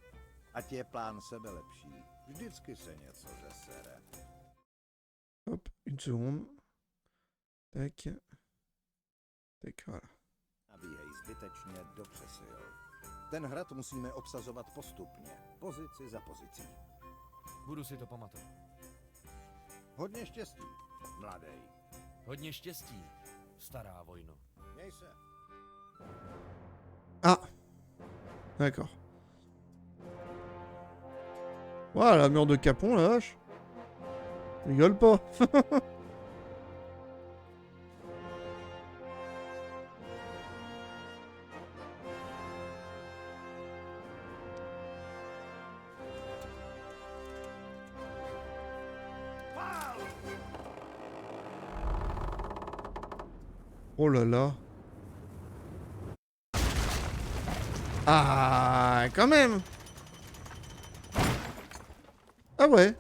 D: Ať je plán sebelepší, vždycky se něco zesere.
A: Hop, une seconde. Tac. Tac, voilà.
D: Nabíhej zbytečně do přesil. Ten hrad musíme obsazovat postupně, pozici za pozicí.
C: Budu si to pamatovat.
D: Hodně štěstí, mladej.
C: Hodně štěstí, stará vojno.
D: Měj se.
A: Ah. D'accord. Voilà, mur de Capon, la vache. Rigole pas. Oh là là. Ah, quand même. Ah ouais.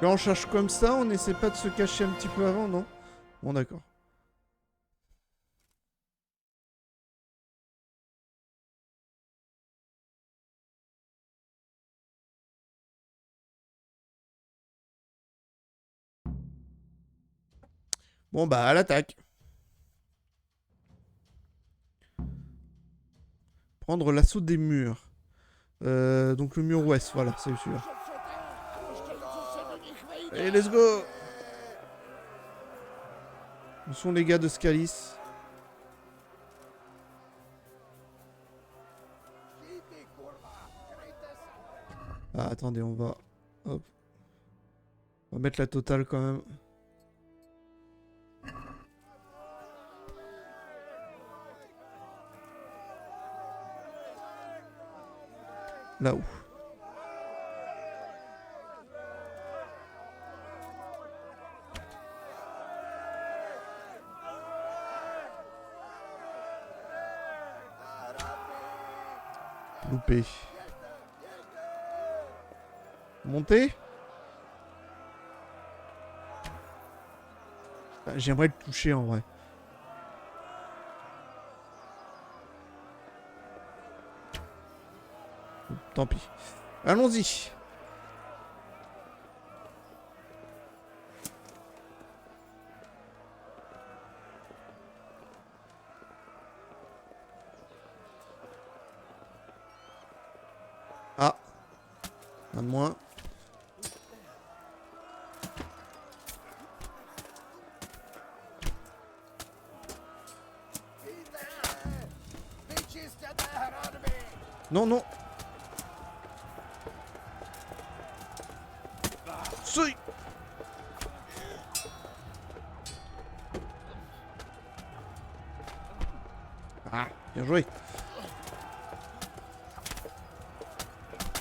A: Là on cherche comme ça, on essaie pas de se cacher un petit peu avant, non? Bon d'accord. Bon bah à l'attaque. Prendre l'assaut des murs. Donc le mur ouest, voilà, c'est celui-là. Allez, let's go! Où sont les gars de Scalis? Ah, attendez, on va... Hop. On va mettre la totale quand même. Là-haut. Loupé. Monter. Ah, j'aimerais le toucher en vrai. Tant pis. Allons-y. Ah. Un de moins. Non, non. Si. Ah, bien joué.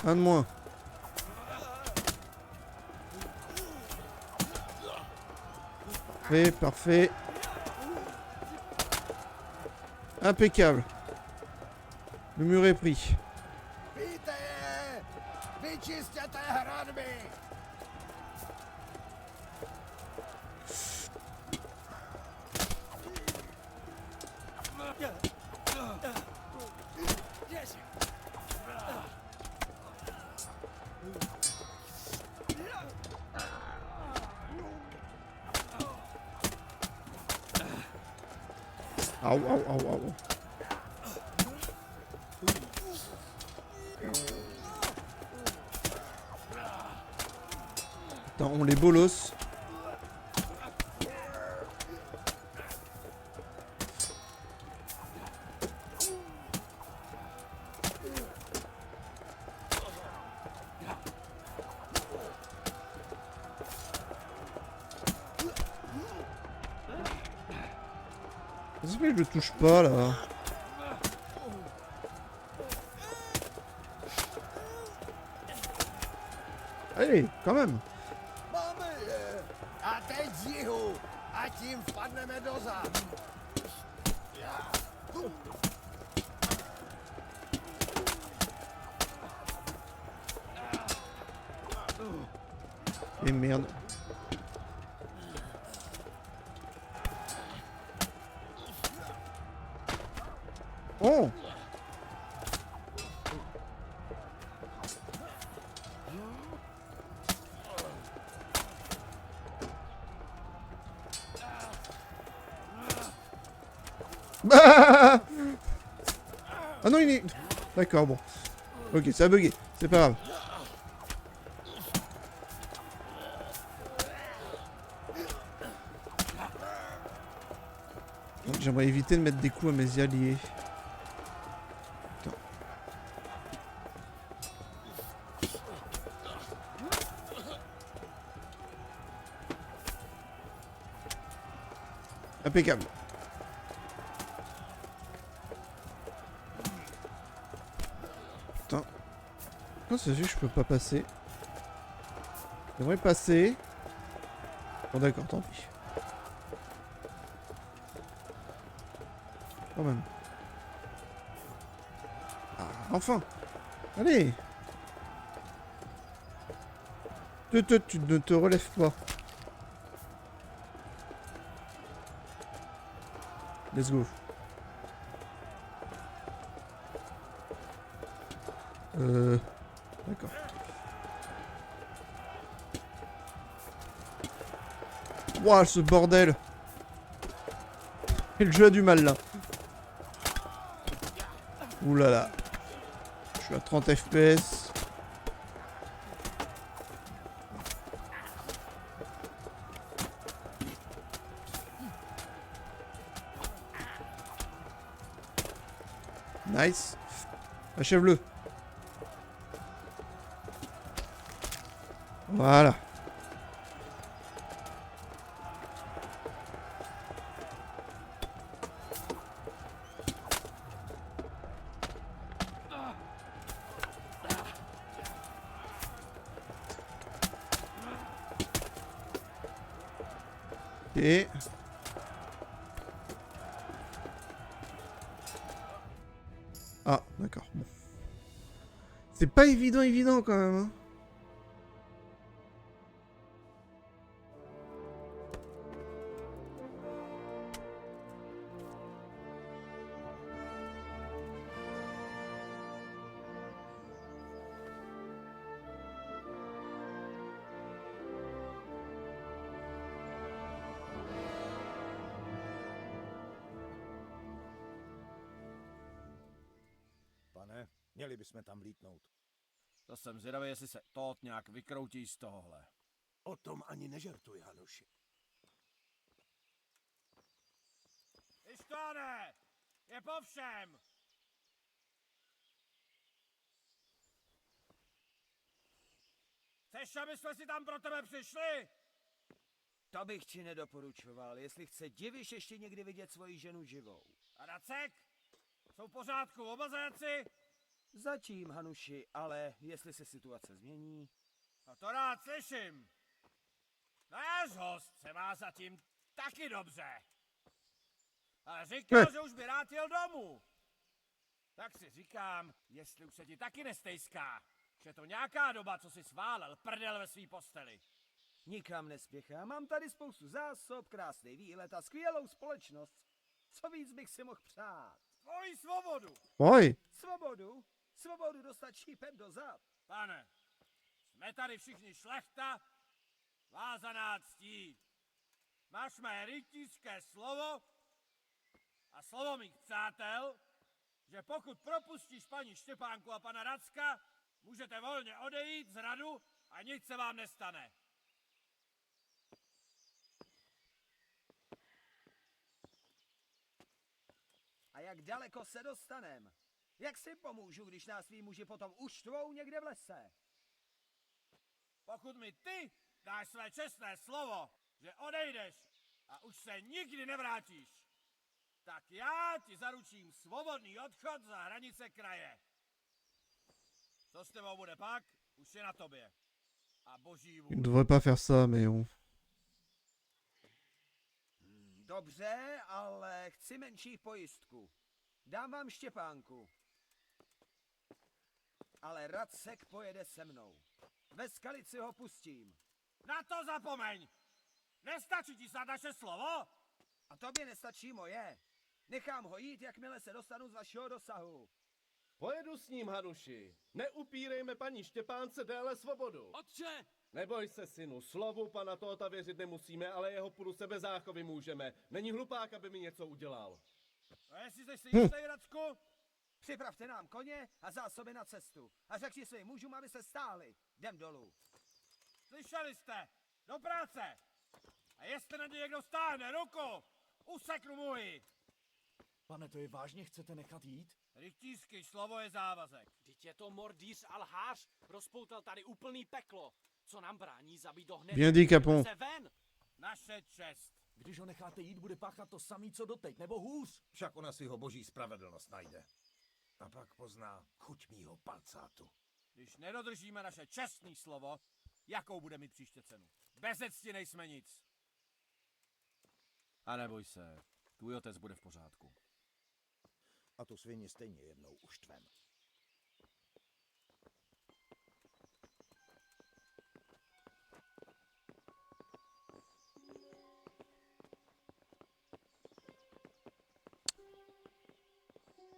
A: Un de moins. Parfait, parfait. Impeccable. Le mur est pris. Au, au, au, au. Attends, on les bolos. Qu'est-ce que je le touche pas là? Allez, quand même.
D: A teď z jihu, a tím vpadneme do zad.
A: Et merde. Oh! Ah non, il est... D'accord, bon. Ok, ça a bugué. C'est pas grave. j'aimerais éviter de mettre des coups à mes alliés. Putain. Impeccable. Putain. Comment ça se fait que je peux pas passer? J'aimerais passer. Bon d'accord, tant pis. Quand même. Ah, enfin. Allez. Tu ne te relèves pas. Let's go. D'accord. Ouah, ce bordel. Et le jeu a du mal là. Ouh là là. Je suis à 30 FPS. Nice. Achève-le. Voilà. Et... Ah, d'accord. Bon. C'est pas évident quand même. Hein.
D: Pane, měli bychom tam vlítnout.
G: To jsem zvědavý, jestli se Tóth nějak vykroutí z tohohle.
D: O tom ani nežertuj, Hanuši.
G: Ištváne! Je po všem! Chceš, aby jsme si tam pro tebe přišli?
E: To bych ti nedoporučoval, jestli chce Diviš ještě někdy vidět svoji ženu živou.
G: A Racek? Jsou v pořádku oba zajaci?
E: Zatím, Hanuši, ale jestli se situace změní...
G: No to rád slyším. Náš host se má zatím taky dobře. Ale říkal, že už by rád jel domů. Tak si říkám, jestli už se ti taky nestejská, že to nějaká doba, co si sválel prdel ve svý posteli.
E: Nikam nespěchám, mám tady spoustu zásob, krásný výlet a skvělou společnost. Co víc bych si mohl přát?
G: Tvoji svobodu.
A: Oj.
E: Svobodu? Svobodu dostat šípem do zad.
G: Pane, jsme tady všichni šlechta, vázaná ctí. Máš mé rytířské slovo a slovo mých přátel, že pokud propustíš paní Štěpánku a pana Racka, můžete volně odejít z hradu a nic se vám nestane.
E: A jak daleko se dostanem? Jak si pomůžu, když nás tví muži potom uštvou někde v lese?
G: Pokud mi ty dáš své čestné slovo, že odejdeš a už se nikdy nevrátíš, tak já ti zaručím svobodný odchod za hranice kraje. Co s tebou bude pak, už je na tobě. A boží vůli.
A: On devrait pas faire ça, mais on...
E: Dobře, ale chci menší pojistku. Dám vám Štěpánku. Ale Racek pojede se mnou. Ve Skalici ho pustím.
G: Na to zapomeň! Nestačí ti snad naše slovo?
E: A tobě nestačí moje. Nechám ho jít, jakmile se dostanu z vašeho dosahu.
I: Pojedu s ním, Hanuši. Neupírejme paní Štěpánce déle svobodu.
C: Otče!
I: Neboj se, synu, slovu pana Tóta věřit nemusíme, ale jeho půdu sebezáchovy můžeme. Není hlupák, aby mi něco udělal.
G: A jestli jsi si jistý, Racku?
E: Připravte nám koně a zásoby na cestu. A řekni svým mužům, aby se stáli. Jdem dolů.
G: Slyšeli jste? Do práce! A jestli na něj někdo stáhne ruku, useknu mu ji.
J: Pane, to je vážně chcete nechat jít?
G: Rytířský slovo je závazek.
K: Vždyť je to mordýř a lhář. Rozpoutal tady úplný peklo. Co nám brání zabít ho hned?
A: Bien dit, Capon.
K: Se ven!
G: Naše čest.
J: Když ho necháte jít, bude páchat to samý, co doteď, nebo hůř.
D: Však ona si ho boží spravedlnost najde. A pak pozná chuť mýho palcátu.
G: Když nedodržíme naše čestný slovo, jakou bude mít příště cenu? Bezecti nejsme nic. A neboj se, tvůj otec bude v pořádku.
D: A tu svině stejně jednou uštvem.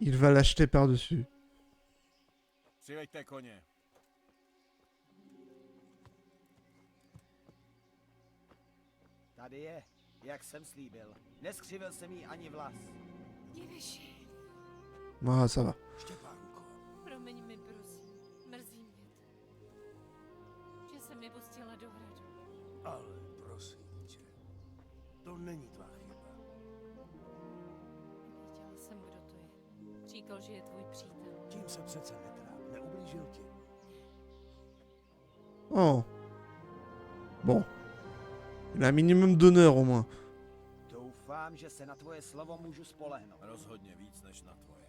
A: Il va l'acheter par-dessus.
G: Přiveďte koně.
E: Tady je, jak jsem slíbil. Neskřivil jsem jí ani vlas.
F: Diviši,
A: Ah, ça va.
J: Štěpánko.
F: promiň mi, prosím. Mrzí mě to, že jsem nepustila do hradu.
D: Ale prosím tě, to není tvá chyba.
F: Věděla jsem, kdo to je. Říkal, že je tvůj přítel.
J: Tím se přece netráp, neublížil ti.
A: Oh. Bon. Il a un minimum d'honneur au moins.
E: Doufám, že se na tvoje slovo můžu spolehnout.
G: Rozhodně víc než na tvoje.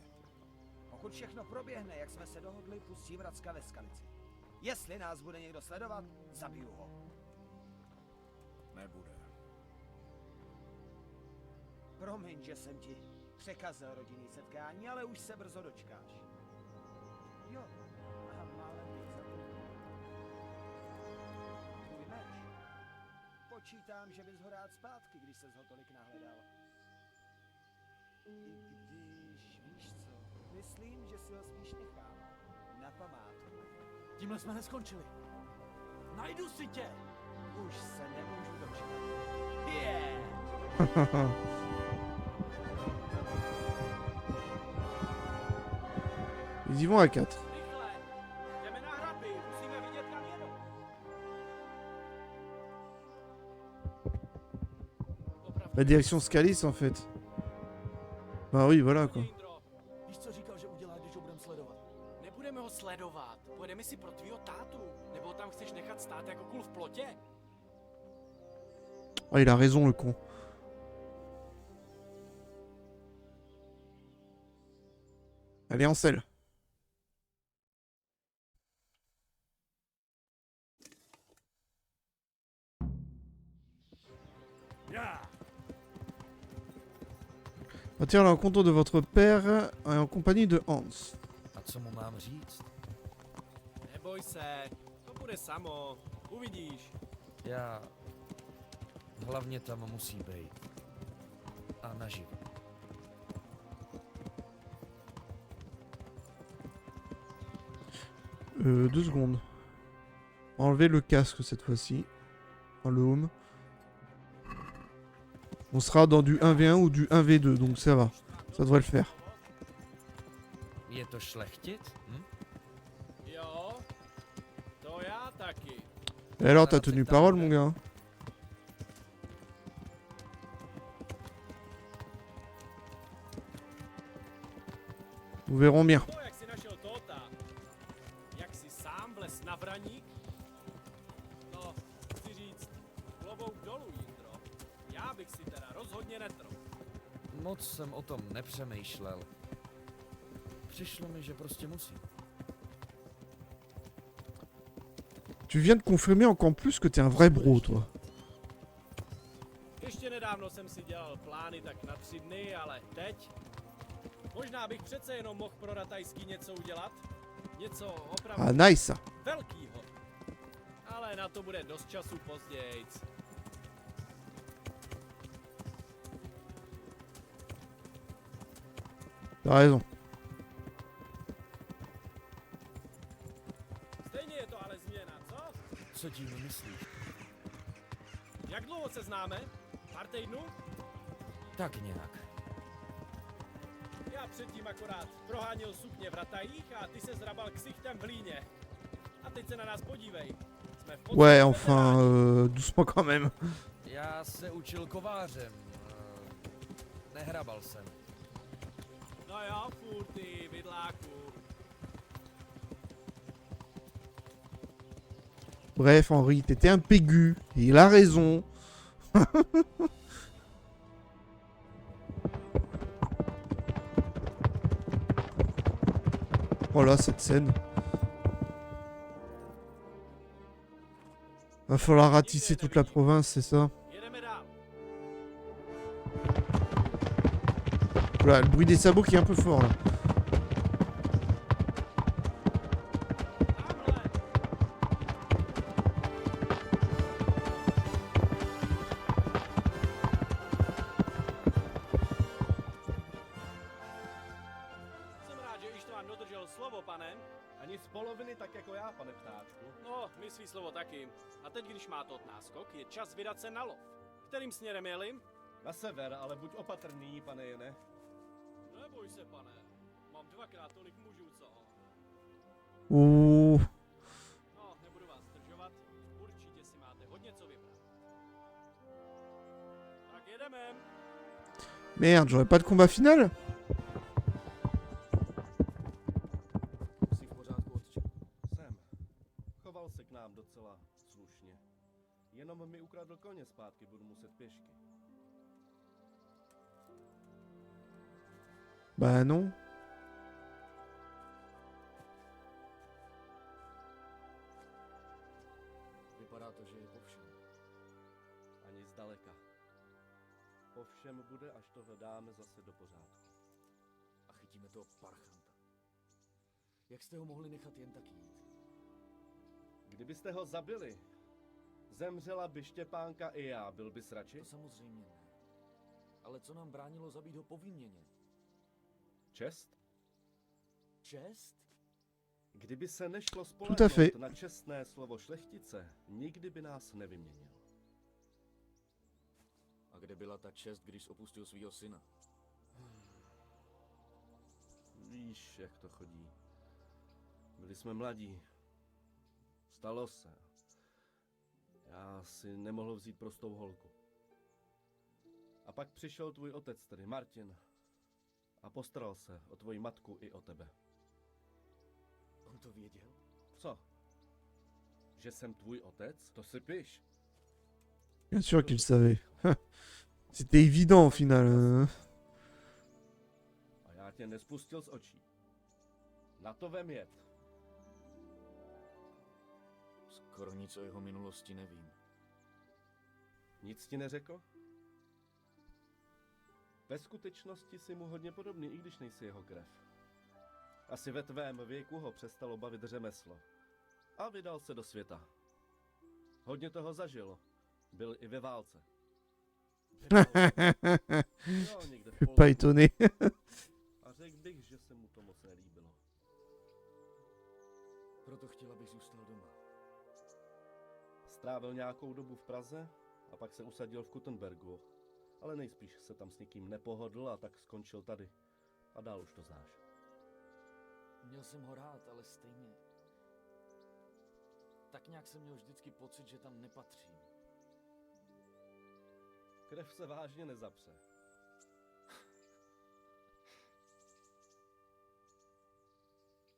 E: Pokud všechno proběhne, jak jsme se dohodli, pustím Racka ve skalici. Jestli nás bude někdo sledovat, zabiju ho.
G: Nebude.
E: Promiň, že jsem ti překazil rodinný setkání, ale už se brzo dočkáš. Jo, a málem bych zapomněl. Tvůj meč. Počítám, že bys ho rád zpátky, když ses ho tolik nahledal. I když, víš co, myslím, že si ho spíš nechám. Na památku.
J: Tímhle jsme neskončili. Najdu si tě!
E: Už se nemůžu dočkat. Yeah!
A: Ils y vont à 4.
K: Rychle! Jdeme na hradby, musíme vidět, kam jedou.
A: La direction Scalis en fait. Bah oui, voilà quoi.
K: Jindro,
J: Víš, co říkal, že udělá, když ho budeme sledovat?
K: nebudeme ho sledovat. Pojedeme si pro tvýho tátu. Nebo ho tam chceš nechat stát jako kůl v plotě?
A: Oh, il a raison le con. Allez, en selle. Partir à l'encontre de votre père en compagnie de Hans.
C: A co mu mám říct?
K: Neboj se, to bude samo. Uvidíš.
C: Já... Hlavně tam musí být. A naživo.
A: Deux secondes. Enlever le casque cette fois-ci. Enfin, le home. On sera dans du 1v1 ou du 1v2, donc ça va. Ça devrait le faire.
C: Je to šlechtit? Hm?
K: Jo, to já taky.
A: Et alors, t'as tenu parole, mon gars. Nous verrons bien.
K: To, jak si našel Tóta, jak si sám vles na vraník, no, chci říct, klobouk dolů, Jindro. Já bych si teda rozhodně netrhl.
C: Moc jsem o tom nepřemýšlel. Přišlo mi, že prostě musím.
A: Tu viens de confirmer encore plus que t'es un vrai bro, toi.
K: Ještě nedávno jsem si dělal plány tak na 3 dny, ale teď... Možná bych přece jenom mohl pro Ratajský něco udělat. Něco opravdu
A: Ah, nice ça.
K: velkýho. Ale na to bude dost času pozdějc.
A: T'as raison.
K: Stejně je to ale změna, co?
C: Co tím myslíš?
K: Jak dlouho se známe? Pár týdnů?
C: Tak nějak.
K: Já předtím akorát proháněl sukně v Ratajích a ty se zrabal ksichtem v Líně. A teď se na nás podívej. Jsme v podstatě
A: Ouais, enfin,
K: veteráni.
A: doucement quand même.
C: Já se učil kovářem. Nehrabal jsem.
K: No jo, furt ty, vidláku.
A: Bref, Henri, t'étais un pégu. Et il a raison. Oh là, cette scène. Va falloir ratisser toute la province, c'est ça?
K: Jedeme dál.
A: Voilà, le bruit des sabots qui est un peu fort là.
K: Jsem rád, že Ištván dodržel slovo, pane.
I: Ani z poloviny tak jako já, pane ptáčku.
K: No, my svý slovo taky. A teď, když má tot náskok, je čas vydat se na lov. Kterým směrem jeli?
I: Na sever, ale buď opatrný, pane Jene.
K: Neboj se, pane. Mám dvakrát tolik mužů, co on. No, nebudu vás zdržovat. Určitě si máte hodně co vybrat. Tak jedeme.
A: Merde, j'aurais pas de combat final?
C: Jsi v pořádku, otče?
I: Jsem. Choval se k nám docela slušně. Jenom mi ukradl koně zpátky, budu muset pěšky.
A: Bah non.
C: Vypadá to, že je po všem.
I: Ani zdaleka. Po všem bude, až tohle dáme zase do pořádku.
C: A chytíme toho parchanta. Jak jste ho mohli nechat jen tak jít?
I: Kdybyste ho zabili, zemřela by Štěpánka i já, byl bys radši?
C: To samozřejmě ne. Ale co nám bránilo zabít ho po výměně?
I: Čest?
C: Čest?
I: Kdyby se nešlo
A: Tout à fait.
I: spolehnout na čestné slovo šlechtice, nikdy by nás nevyměnil.
C: A kde byla ta čest, když opustil svého syna?
I: Víš, jak to chodí. Byli jsme mladí. Stalo se. Já si nemohl vzít prostou holku. A pak přišel tvůj otec, tedy Martin, a postaral se o tvoji matku i o tebe.
C: On to věděl?
I: Co? Že jsem tvůj otec? To si piš.
A: Bien sûr qu'il savait. C'était évident au final.
I: A já tě nespustil z očí. Na to vem jet.
C: Skoro nic o jeho minulosti nevím.
I: Nic ti neřekl? Ve skutečnosti si mu hodně podobný, i když nejsi jeho krev. Asi ve tvém věku ho přestalo bavit řemeslo. A vydal se do světa. Hodně toho zažil. Byl i ve válce. Jo, někde v
A: Pas étonné.
I: A řekl bych, že se mu to moc nelíbilo.
C: Proto chtěl, abych zůstal doma.
I: Strávil nějakou dobu v Praze a pak se usadil v Kuttenbergu. Ale nejspíš se tam s nikým nepohodl a tak skončil tady. A dál už to znáš.
C: Měl jsem ho rád, ale stejně. Tak nějak jsem měl vždycky pocit, že tam nepatřím.
I: Krev se vážně nezapře.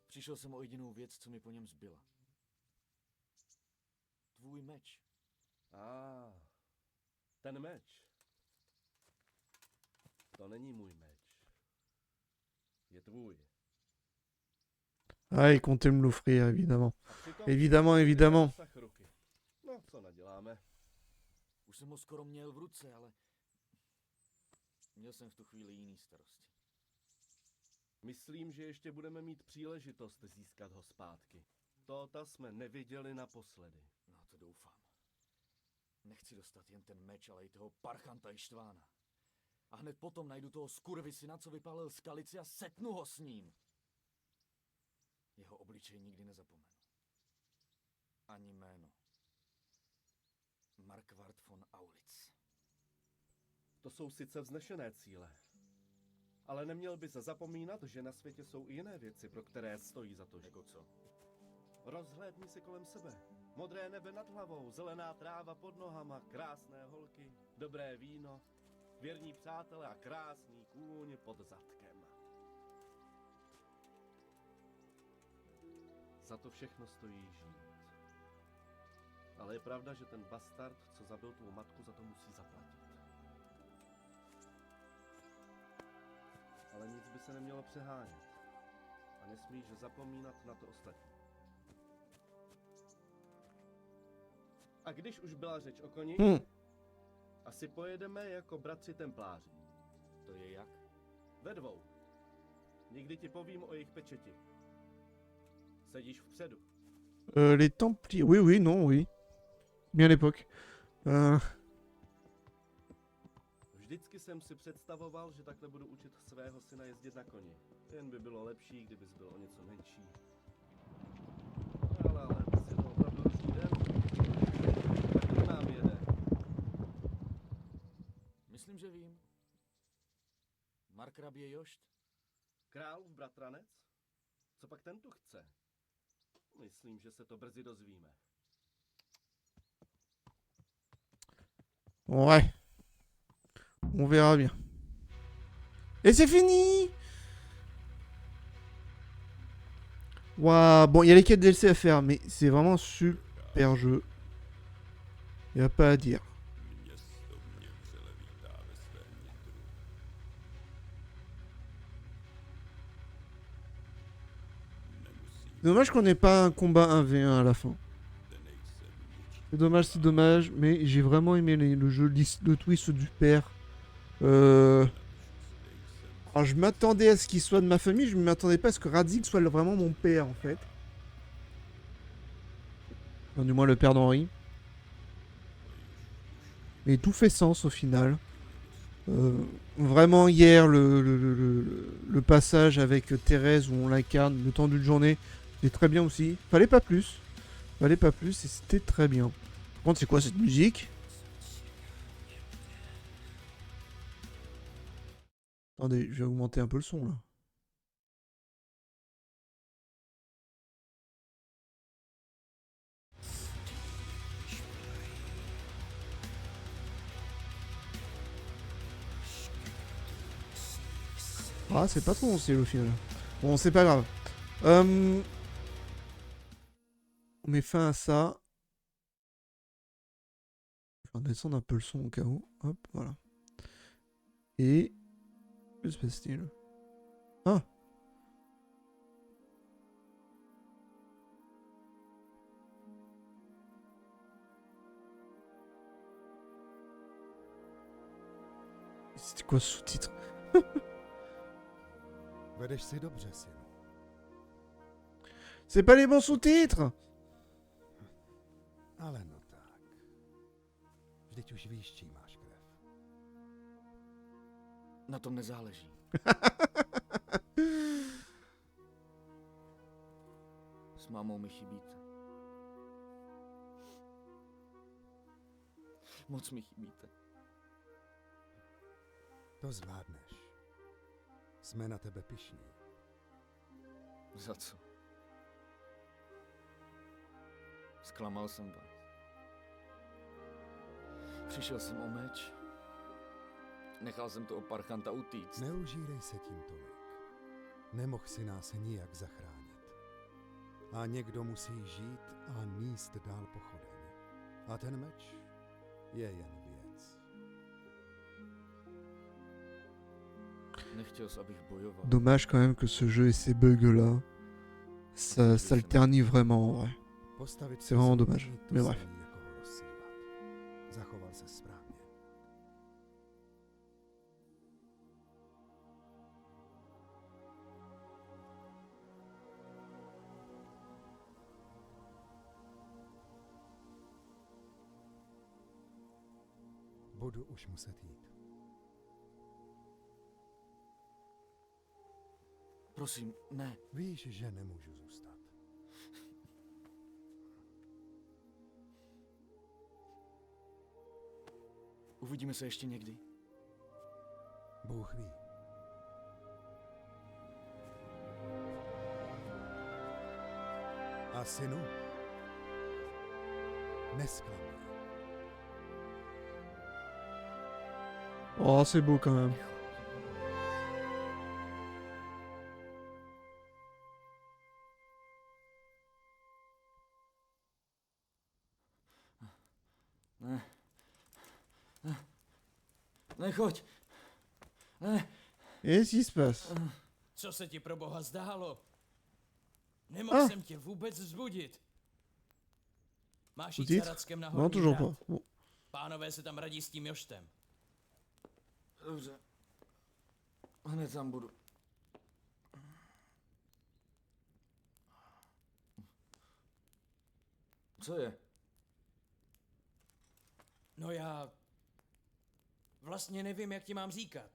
C: Přišel jsem o jedinou věc, co mi po něm zbyla. Tvůj meč.
I: Ten meč. To není můj meč. Je tvůj.
A: Ah, il comptait me l'offrir, évidemment.
I: A přitom
A: Évidemment, évidemment.
I: zásah ruky. No, co naděláme?
C: Už jsem ho skoro měl v ruce, ale... Měl jsem v tu chvíli jiný starosti.
I: Myslím, že ještě budeme mít příležitost získat ho zpátky. Tóta jsme neviděli naposledy.
C: No to doufám. Nechci dostat jen ten meč, ale i toho parchanta Ištvána. A hned potom najdu toho skurvisyna, co vypálil skalici a setnu ho s ním. Jeho obličej nikdy nezapomenu. Ani jméno. Marquard von Aulitz.
I: To jsou sice vznešené cíle. Ale neměl bys zapomínat, že na světě jsou i jiné věci, pro které stojí za to žít.
C: Jako co?
I: Rozhlédni se kolem sebe. Modré nebe nad hlavou, zelená tráva pod nohama, krásné holky, dobré víno, věrní přátelé a krásný kůň pod zadkem. za to všechno stojí žít. Ale je pravda, že ten bastard, co zabil tvou matku, za to musí zaplatit. Ale nic by se nemělo přehánět. A nesmíš zapomínat na to ostatní. A když už byla řeč o koni, asi pojedeme jako bratři templáři.
C: To je jak?
I: Ve dvou. Někdy ti povím o jejich pečeti. Sedíš vpředu.
A: Les Templiers. Oui, oui, non, oui. Bien l'époque.
I: Vždycky jsem si představoval, že takhle budu učit svého syna jezdit na koni. Jen by bylo lepší, kdybys byl o něco menší. Ale dnes je to opravdu roční den. Tak kdo nám jede?
C: Myslím, že vím. Markrabě Jošt.
I: Králův bratranec? Co pak ten tu chce? Myslím, že se to brzy dozvíme.
A: Ouais. On verra bien. Et c'est fini! Waouh, bon, il y a les 4 DLC à faire, mais c'est vraiment un super jeu. Y a pas à dire. C'est dommage qu'on n'ait pas un combat 1v1 à la fin. C'est dommage, mais j'ai vraiment aimé le jeu, le twist du père. Alors, je m'attendais à ce qu'il soit de ma famille, je ne m'attendais pas à ce que Radzig soit vraiment mon père en fait. Enfin, du moins le père d'Henri. Mais tout fait sens au final. Vraiment hier, le passage avec Thérèse où on l'incarne le temps d'une journée, c'est très bien aussi. Fallait pas plus et c'était très bien. Par contre, c'est quoi cette musique? Attendez, je vais augmenter un peu le son là. Ah, c'est pas trop mon style au final. Bon, c'est pas grave. On met fin à ça. On va descendre un peu le son au cas où. Hop, voilà. Et... Que se passe-t-il? Ah! C'était quoi ce sous-titre?
L: Vedeš si dobře, synu.
A: C'est pas les bons sous-titres!
L: Ale no tak. Vždyť už víš, čí máš krev.
C: Na tom nezáleží. S mámou mi chybíte. Moc mi chybíte.
L: To zvládneš. Jsme na tebe pyšní.
C: Za co? Zklamal jsem vás. Přišel jsem o meč. Nechal jsem to o parchanta utíct.
L: Neužírej se tím tolik. Nemohl si nás nijak zachránit. A někdo musí žít a níst dál pochodeň. A ten meč je jen věc.
C: Nechtěl jsi, abych bojoval.
A: Dommage quand même que ce jeu ait ces bugs-là. Ça s'alternit vraiment, ouais. C'est vraiment dommage. Mais bref.
L: Zachoval se správně. Budu už muset jít.
C: Prosím, ne.
L: Víš, že nemůžu zůstat.
C: Uvidíme se ještě někdy.
L: Bůh ví. A synu, nesklamuj.
A: Oh, c'est beau quand même.
C: Nechoď. Ne.
A: Qu'est-ce qui se passe?
B: Co se ti pro boha zdálo? Nemohl jsem tě vůbec vzbudit. Máš jít s Radckem na
A: Non,
B: Horní
A: toujours
B: hrad.
A: pas. Bon.
B: Pánové se tam radí s tím Joštem.
C: Dobře. Hned tam budu. Co je?
B: No já... Vlastně nevím, jak ti mám říkat.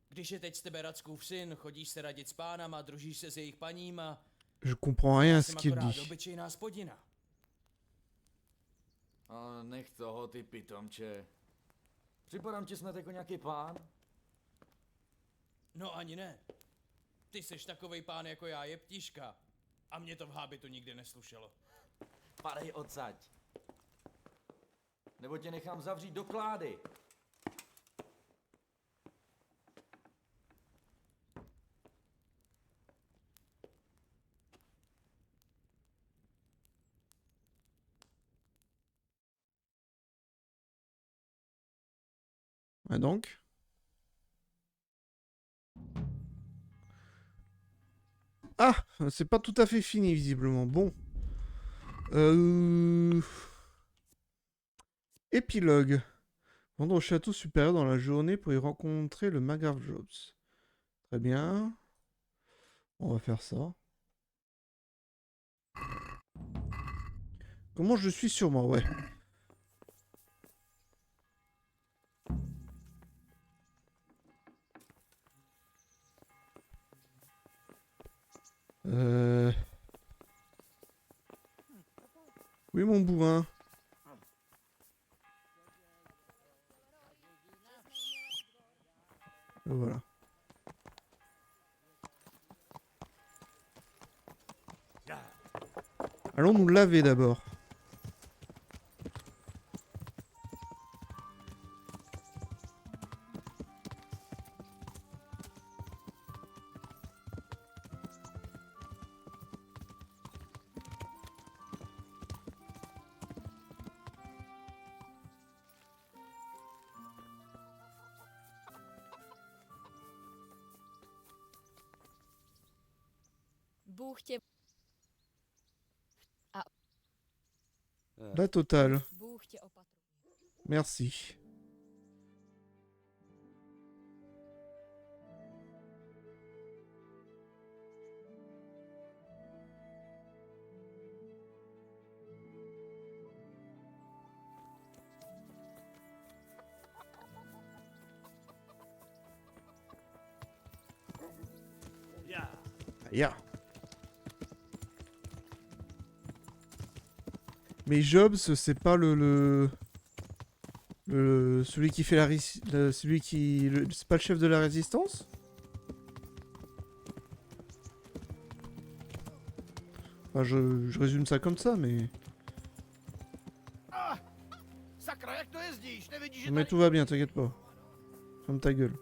B: Když je teď z tebe Radskův syn, chodíš se radit s pánama, družíš se s jejich paníma...
A: Je comprends rien à ce
B: Jsem
A: qu'il
B: akorát
A: dit.
B: obyčejná spodina.
C: Ale nech toho, ty pitomče. Připadám ti snad jako nějaký pán?
B: No ani ne. Ty seš takovej pán jako já, je ptíška. A mě to v hábitu nikdy neslušelo.
C: Padej odsaď. Nebo tě nechám zavřít do klády.
A: Et donc? Ah, c'est pas tout à fait fini visiblement. Bon. Épilogue. Rentre au château supérieur dans la journée pour y rencontrer le Margrave Jobs. Très bien. On va faire ça. Comment je suis sur moi, ouais. Oui, mon bourrin. Voilà. Allons nous laver d'abord.
M: Bůh tě... A...
A: La totale.
M: Bůh tě opatruje.
A: Merci. Yeah. Mais Jobs, c'est pas celui qui fait c'est pas le chef de la résistance? Enfin, je résume ça comme ça, mais...
D: Ah, sakra, jak to jezdíš? Nevidíš, že
A: Mais
D: tady...
A: tout va bien, t'inquiète pas. Ferme ta gueule.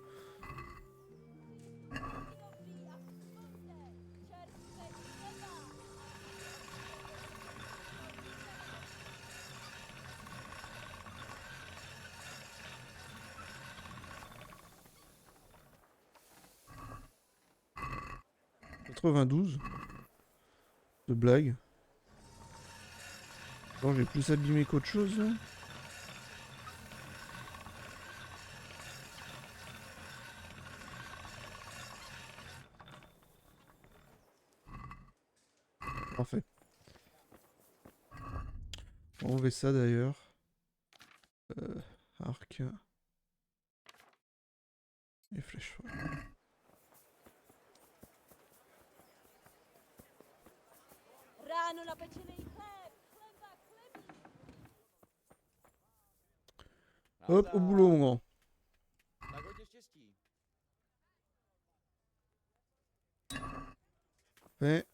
A: De blague. Bon, j'ai plus abîmé qu'autre chose. Là. Parfait. On va enlever ça d'ailleurs. Arc. Et flèche. Ouais.
F: Ráno napečený chléb, chleba, chlebík.
A: Hop, au boulot, mon grand.
B: Tak hodně štěstí.
A: Fait.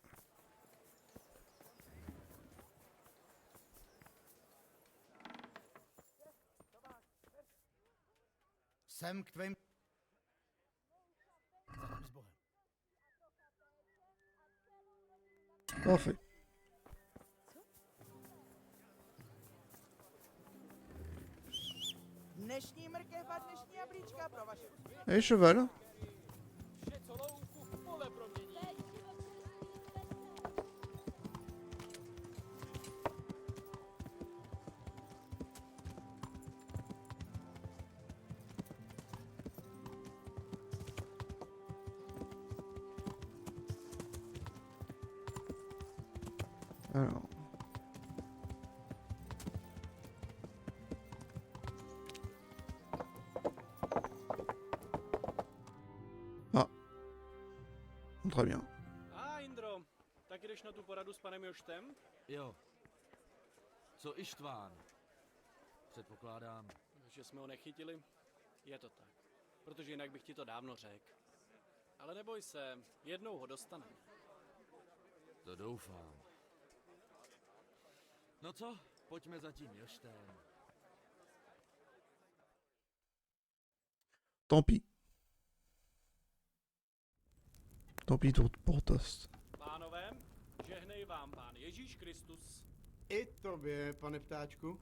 D: Jsem k tvým... Zatím s Bohem.
A: Parfait.
E: Srdíčka pro vaše úspěchy.
A: Allez, cheval.
K: Vše, co louku v pole promění.
A: Alors. Ah. Très bien.
K: A Indro, tak jdeš na tu poradu s panem Joštem?
C: Jo. Co Ištván? Předpokládám.
K: Že jsme ho nechytili? Je to tak. Protože jinak bych ti to dávno řekl. Ale neboj se, jednou ho dostaneme.
C: To doufám. No co? Pojďme za tím Joštem.
A: Tant pis. Tant pis pour Tost.
K: Pánové, žehnej vám pán Ježíš Kristus.
D: I tobě, pane ptáčku.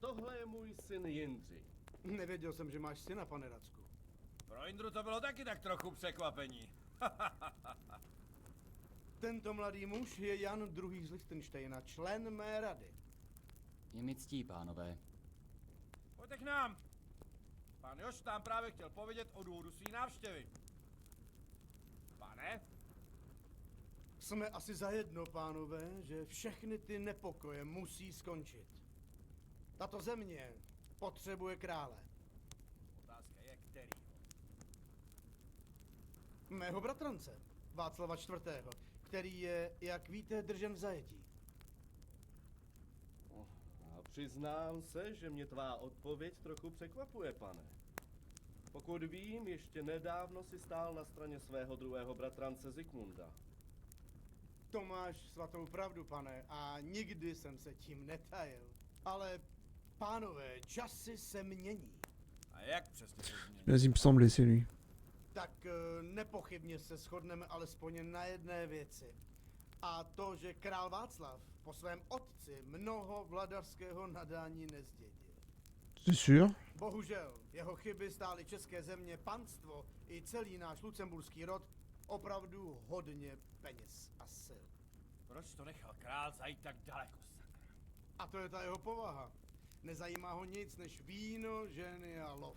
I: Tohle je můj syn Jindřich.
D: Nevěděl jsem, že máš syna, pane Racku.
G: Pro Indru to bylo taky tak trochu překvapení.
D: Tento mladý muž je Jan II. Z Lichtenštejna, člen mé rady.
N: Je mi ctí, pánové.
G: Pojďte k nám. Pán Jošt tam právě chtěl povědět o důvodu své návštěvy. Pane?
D: Jsme asi zajedno, pánové, že všechny ty nepokoje musí skončit. Tato země potřebuje krále.
G: Otázka je, který.
D: Mého bratrance, Václava IV., který je, jak víte, držen v zajetí.
I: A přiznám se, že mě tvá odpověď trochu překvapuje, pane. Pokud vím, ještě nedávno si stál na straně svého druhého bratrance Zikmunda.
D: To máš svatou pravdu, pane, a nikdy jsem se tím netajil. Ale, pánové, časy se mění.
G: A jak přesně se změní?
A: Bien, il me semblait, c'est lui.
D: Tak nepochybně se shodneme alespoň na jedné věci. A to, že král Václav po svém otci mnoho vladařského nadání nezdědil.
A: C'est sûr.
D: Bohužel, jeho chyby stály české země, panstvo i celý náš lucemburský rod opravdu hodně peněz a sil.
G: Proč to nechal král zajít tak daleko, sakra?
D: A to je ta jeho povaha. Nezajímá ho nic než víno, ženy a lov.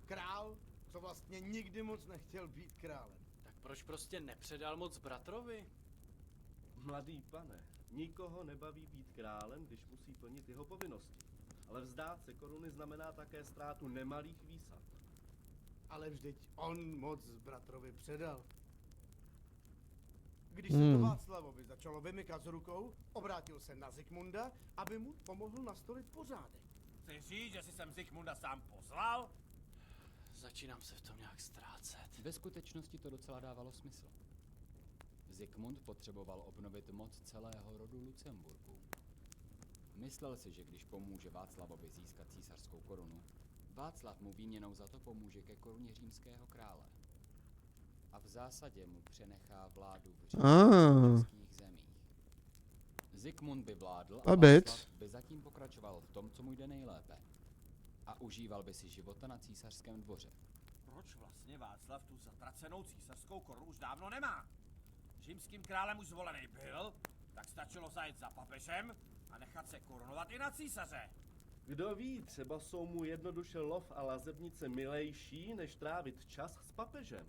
D: Král, co vlastně nikdy moc nechtěl být králem.
K: Tak proč prostě nepředal moc bratrovi?
I: Mladý pane, nikoho nebaví být králem, když musí plnit jeho povinnosti. Ale vzdát se koruny znamená také ztrátu nemalých výsad.
D: Ale vždyť on moc bratrovi předal. Když se to Václavovi začalo vymykat z rukou, obrátil se na Zikmunda, aby mu pomohl nastolit pořádek.
G: Chci říct, že si jsem Zikmunda sám pozval?
K: Začínám se v tom nějak ztrácet.
N: Ve skutečnosti to docela dávalo smysl. Zikmund potřeboval obnovit moc celého rodu Lucemburku. Myslel si, že když pomůže Václavovi získat císařskou korunu, Václav mu výměnou za to pomůže ke koruně římského krále. A v zásadě mu přenechá vládu v římských zemích. Zikmund by vládl a Václav by zatím pokračoval v tom, co mu jde nejlépe. A užíval by si života na císařském dvoře.
G: Proč vlastně Václav tu zatracenou císařskou korunu už dávno nemá? Římským králem už zvolený byl, tak stačilo zajet za papežem a nechat se korunovat i na císaře.
I: Kdo ví, třeba jsou mu jednoduše lov a lazebnice milejší, než trávit čas s papežem.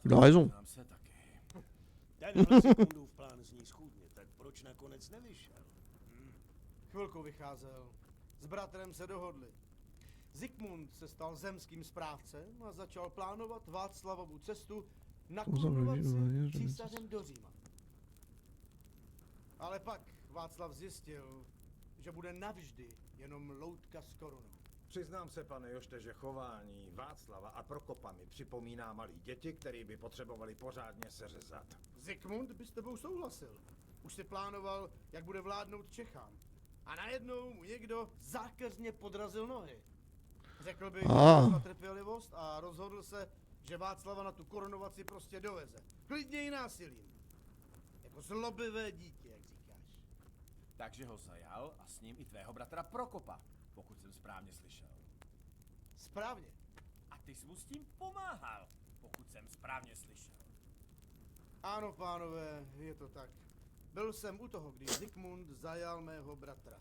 A: Il a raison.
G: Se taky.
D: Tenhle Zikmundův plán zní schůdně, tak proč nakonec nevyšel? Chvilku vycházel. S bratrem se dohodli. Zikmund se stal zemským správcem a začal plánovat Václavovu cestu na korunovaci císařem do Říma. Ale pak Václav zjistil, že bude navždy jenom loutka s korunou.
O: Přiznám se, pane Jošte, že chování Václava a Prokopa mi připomíná malí děti, který by potřebovali pořádně seřezat.
D: Zikmund by s tebou souhlasil. Už si plánoval, jak bude vládnout Čechám. A najednou mu někdo zákeřně podrazil nohy. Řekl by, že měl trpělivost a rozhodl se, že Václava na tu korunovaci prostě doveze. Klidně i násilím. Jako zlobivé dítě, jak říkáš.
G: Takže ho zajal a s ním i tvého bratra Prokopa, pokud jsem správně slyšel.
D: Správně.
G: A ty jsi mu s tím pomáhal, pokud jsem správně slyšel.
D: Ano, pánové, je to tak. Byl jsem u toho, když Zikmund zajal mého bratra.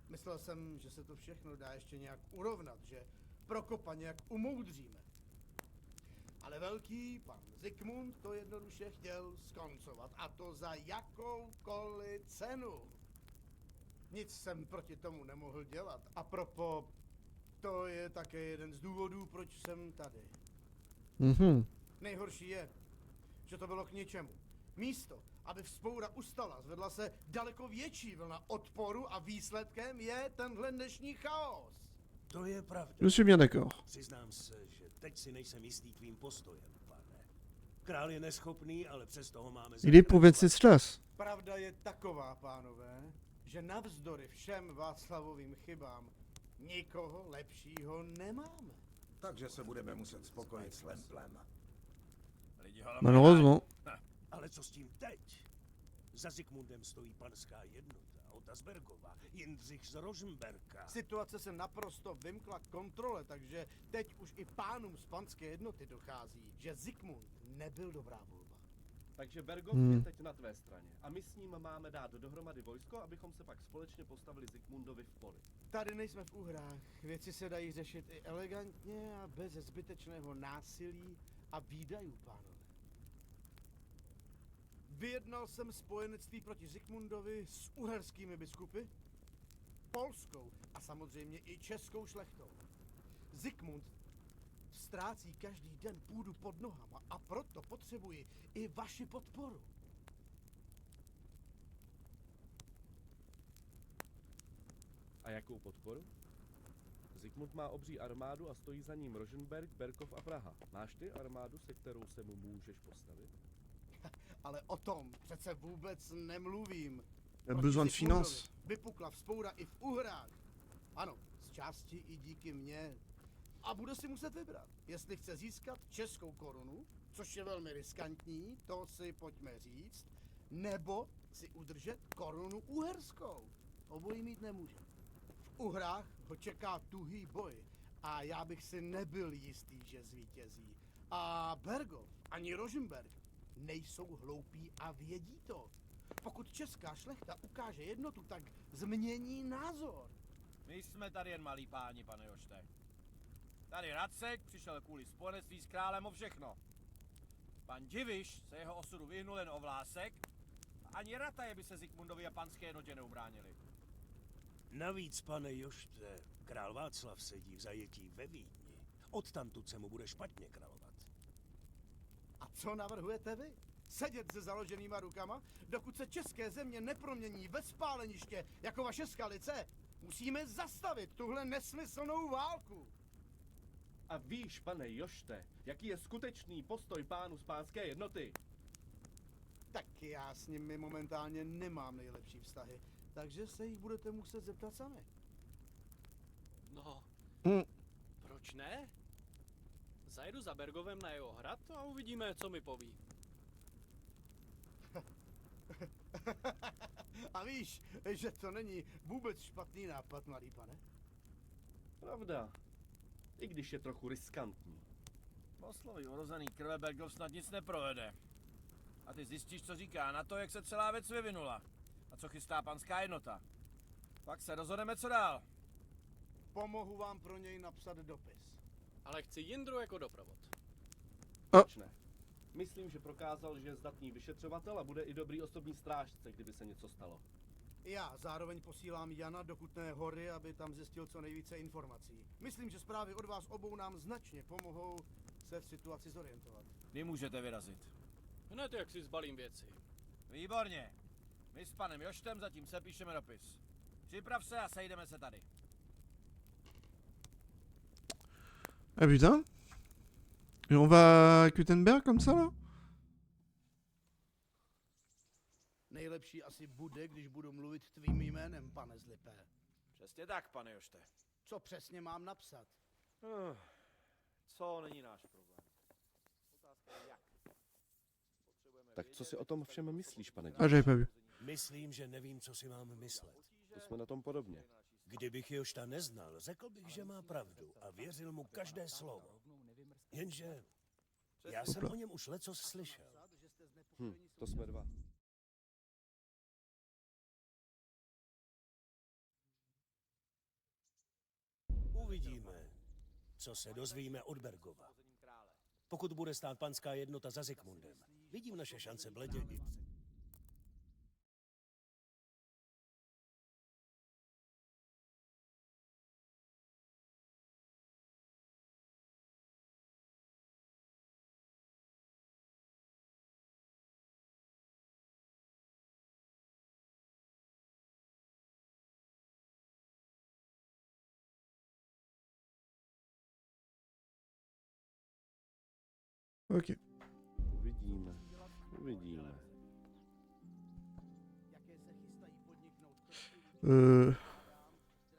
D: Myslel jsem, že se to všechno dá ještě nějak urovnat, že Prokopa nějak umoudříme. Ale velký pan Zikmund to jednoduše chtěl skoncovat, a to za jakoukoliv cenu. Nic jsem proti tomu nemohl dělat. A propo, to je také jeden z důvodů, proč jsem tady.
A: Mhm.
D: Nejhorší je, že to bylo k ničemu. Místo, aby vzpoura ustala, zvedla se daleko větší vlna odporu a výsledkem je tenhle dnešní chaos.
P: To je pravda.
A: Je suis bien d'accord.
P: Přiznám se, že teď si nejsem jistý tvým postojem, pane. Král je neschopný, ale přesto ho máme
A: Il est pour Venceslas.
D: Pravda je taková, pánové, že navzdory všem Václavovým chybám nikoho lepšího nemáme.
O: Takže se budeme muset spokojit s Lemplem.
A: Malheureusement.
P: Ale co s tím teď? Za Zikmundem stojí panská jednota, Otasbergova, Jindřich z Rožmberka.
D: Situace se naprosto vymkla kontrole, takže teď už i pánům z panské jednoty dochází, že Zikmund nebyl dobrá volba.
I: Takže Bergov je teď na tvé straně a my s ním máme dát dohromady vojsko, abychom se pak společně postavili Zikmundovi v poli.
D: Tady nejsme v úhrách. Věci se dají řešit i elegantně a bez zbytečného násilí a výdajů, pánové. Vyjednal jsem spojenectví proti Zikmundovi s uherskými biskupy, polskou a samozřejmě i českou šlechtou. Zikmund ztrácí každý den půdu pod nohama a proto potřebuji i vaši podporu.
I: A jakou podporu? Zikmund má obří armádu a stojí za ním Rožmberk, Berkov a Praha. Máš ty armádu, se kterou se mu můžeš postavit?
D: Ale o tom přece vůbec nemluvím.
A: Besoin de finance.
D: Vypukla vzpoura i v Uhrách. Ano, z části i díky mně. A bude si muset vybrat, jestli chce získat českou korunu, což je velmi riskantní, to si pojďme říct, nebo si udržet korunu uherskou. Obojí mít nemůže. V Uhrách ho čeká tuhý boj a já bych si nebyl jistý, že zvítězí. A Bergov ani Rožmberk nejsou hloupí a vědí to. Pokud česká šlechta ukáže jednotu, tak změní názor.
G: My jsme tady jen malí páni, pane Jošte. Tady Racek přišel kvůli spojenectví s králem o všechno. Pan Diviš se jeho osudu vyhnul jen o vlásek a ani Rataje by se Zikmundovi a panské jednotě neubránili.
P: Navíc, pane Jošte, král Václav sedí v zajetí ve Vídni. Odtamtud se mu bude špatně královat.
D: A co navrhujete vy? Sedět se založenýma rukama, dokud se české země nepromění ve spáleniště jako vaše Skalice? Musíme zastavit tuhle nesmyslnou válku.
I: A víš, pane Jošte, jaký je skutečný postoj pánů z pánské jednoty?
D: Tak já s nimi momentálně nemám nejlepší vztahy, takže se jich budete muset zeptat sami.
K: No, proč ne? Zajedu za Bergovem na jeho hrad a uvidíme, co mi poví.
D: A víš, že to není vůbec špatný nápad, mladý pane?
I: Pravda. I když je trochu riskantní.
G: Poslový urozený krve Bergov snad nic neprovede. A ty zjistíš, co říká na to, jak se celá věc vyvinula. A co chystá panská jednota. Pak se rozhodneme, co dál.
D: Pomohu vám pro něj napsat dopis.
K: Ale chci Jindru jako doprovod.
I: Proč ne? Myslím, že prokázal, že je zdatný vyšetřovatel a bude i dobrý osobní strážce, kdyby se něco stalo.
D: Já zároveň posílám Jana do Kutné Hory, aby tam zjistil co nejvíce informací. Myslím, že zprávy od vás obou nám značně pomohou se v situaci zorientovat.
G: Kdy můžete vyrazit?
K: Hned jak si zbalím věci.
G: Výborně. My s panem Joštem zatím sepíšeme dopis. Připrav se a sejdeme se tady.
A: Ah putain. Et on va à Gutenberg comme ça là?
D: Nejlepší asi bude, když budu mluvit tvým jménem, pane Zlipé.
G: Přesně tak, pane Jošte.
D: Co přesně mám napsat?
G: Co není náš problém? Otázka je jak.
I: Tak co si o tom všem myslíš, pane
A: Ah, j'avais pas vu.
P: Myslím, že nevím, co si mám myslet.
I: To jsme na tom podobně.
P: Kdybych Jošta neznal, řekl bych, že má pravdu a věřil mu každé slovo. Jenže já jsem o něm už lecos slyšel.
I: To jsme dva.
P: Uvidíme, co se dozvíme od Bergova. Pokud bude stát panská jednota za Zikmundem, vidím naše šance bledě i...
A: Ok.
I: Uvidíme.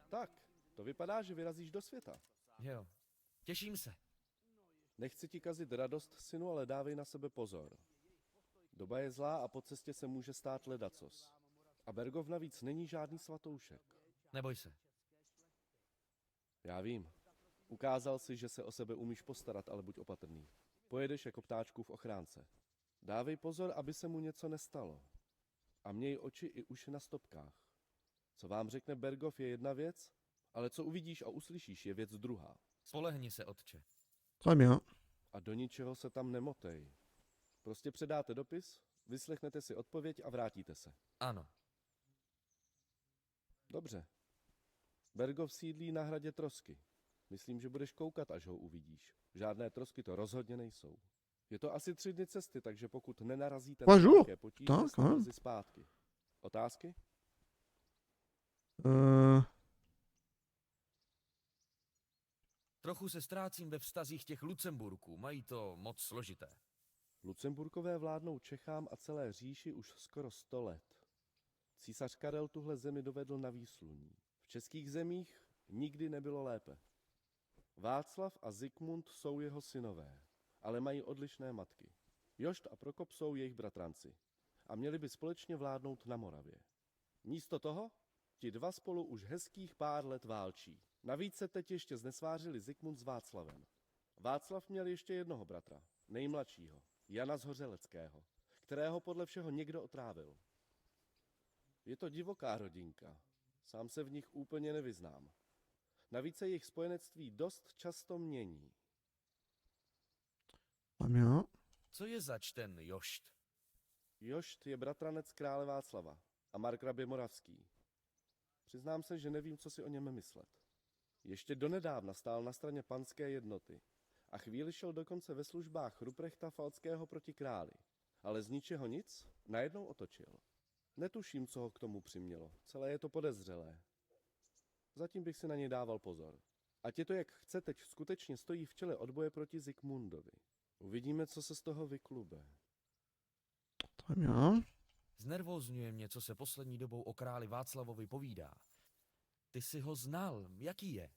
I: Tak, to vypadá, že vyrazíš do světa.
C: Jo, těším se.
I: Nechci ti kazit radost, synu, ale dávej na sebe pozor. Doba je zlá a po cestě se může stát ledacos. A Bergov navíc není žádný svatoušek.
C: Neboj se.
I: Já vím. Ukázal si, že se o sebe umíš postarat, ale buď opatrný. Pojedeš jako ptáčkův ochránce. Dávej pozor, aby se mu něco nestalo. A měj oči i uši na stopkách. Co vám řekne Bergov je jedna věc, ale co uvidíš a uslyšíš je věc druhá.
C: Spolehni se, otče.
A: Très bien.
I: A do ničeho se tam nemotej. Prostě předáte dopis, vyslechnete si odpověď a vrátíte se.
C: Ano.
I: Dobře. Bergov sídlí na hradě Trosky. Myslím, že budeš koukat, až ho uvidíš. Žádné trosky to rozhodně nejsou. Je to asi 3 dny cesty, takže pokud nenarazíte na nějaké potíže, jste brzy zpátky. Otázky?
C: Trochu se ztrácím ve vztazích těch Lucemburků. Mají to moc složité.
I: Lucemburkové vládnou Čechám a celé říši už skoro 100 let. Císař Karel tuhle zemi dovedl na výsluní. V českých zemích nikdy nebylo lépe. Václav a Zikmund jsou jeho synové, ale mají odlišné matky. Jošt a Prokop jsou jejich bratranci a měli by společně vládnout na Moravě. Místo toho ti dva spolu už hezkých pár let válčí. Navíc se teď ještě znesvářili Zikmund s Václavem. Václav měl ještě jednoho bratra, nejmladšího, Jana z Hořeleckého, kterého podle všeho někdo otrávil. Je to divoká rodinka, sám se v nich úplně nevyznám. Navíc se jejich spojenectví dost často mění.
C: Co je zač ten Jošt?
I: Jošt je bratranec krále Václava a markrabě Moravský. Přiznám se, že nevím, co si o něm myslet. Ještě donedávna stál na straně panské jednoty a chvíli šel dokonce ve službách Ruprechta Falckého proti králi, ale z ničeho nic najednou otočil. Netuším, co ho k tomu přimělo, celé je to podezřelé. Zatím bych si na něj dával pozor. Ať je to jak chce, teď skutečně stojí v čele odboje proti Zikmundovi. Uvidíme, co se z toho vyklube.
C: Znervózňuje mě, co se poslední dobou o králi Václavovi povídá. Ty jsi ho znal, jaký je?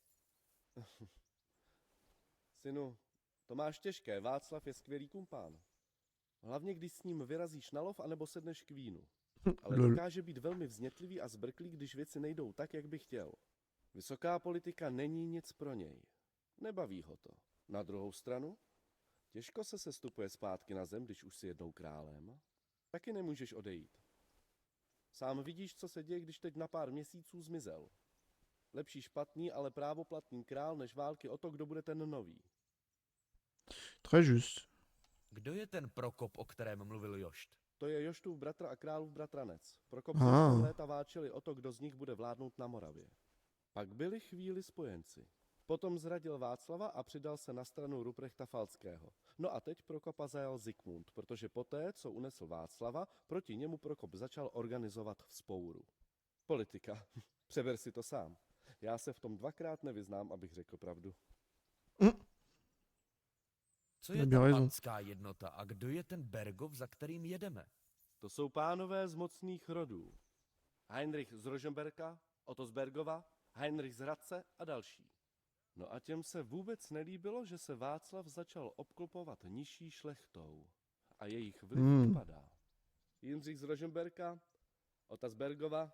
I: Synu, to máš těžké, Václav je skvělý kumpán. Hlavně, když s ním vyrazíš na lov, anebo sedneš k vínu. Ale dokáže být velmi vznětlivý a zbrklý, když věci nejdou tak, jak by chtěl. Vysoká politika není nic pro něj. Nebaví ho to. Na druhou stranu, těžko se sestupuje zpátky na zem, když už si jednou králem. Taky nemůžeš odejít. Sám vidíš, co se děje, když teď na pár měsíců zmizel. Lepší špatný, ale právoplatný král, než války o to, kdo bude ten nový.
A: Très juste.
C: Kdo je ten Prokop, o kterém mluvil Jošt?
I: To je Joštův bratr a králův bratranec. Prokop se léta váčeli o to, kdo z nich bude vládnout na Moravě. Pak byli chvíli spojenci. Potom zradil Václava a přidal se na stranu Ruprechta Falckého. No a teď Prokopa zajal Zikmund, protože poté, co unesl Václava, proti němu Prokop začal organizovat vzpouru. Politika. Přeber si to sám. Já se v tom dvakrát nevyznám, abych řekl pravdu.
C: Co je ta panská jednota a kdo je ten Bergov, za kterým jedeme?
I: To jsou pánové z mocných rodů. Heinrich z Rožmberka, Otto z Bergova, Heinrich z Hradce a další. No a těm se vůbec nelíbilo, že se Václav začal obklopovat nižší šlechtou. A jejich vliv upadá. Jindřich z Rožmberka, Ota z Bergova,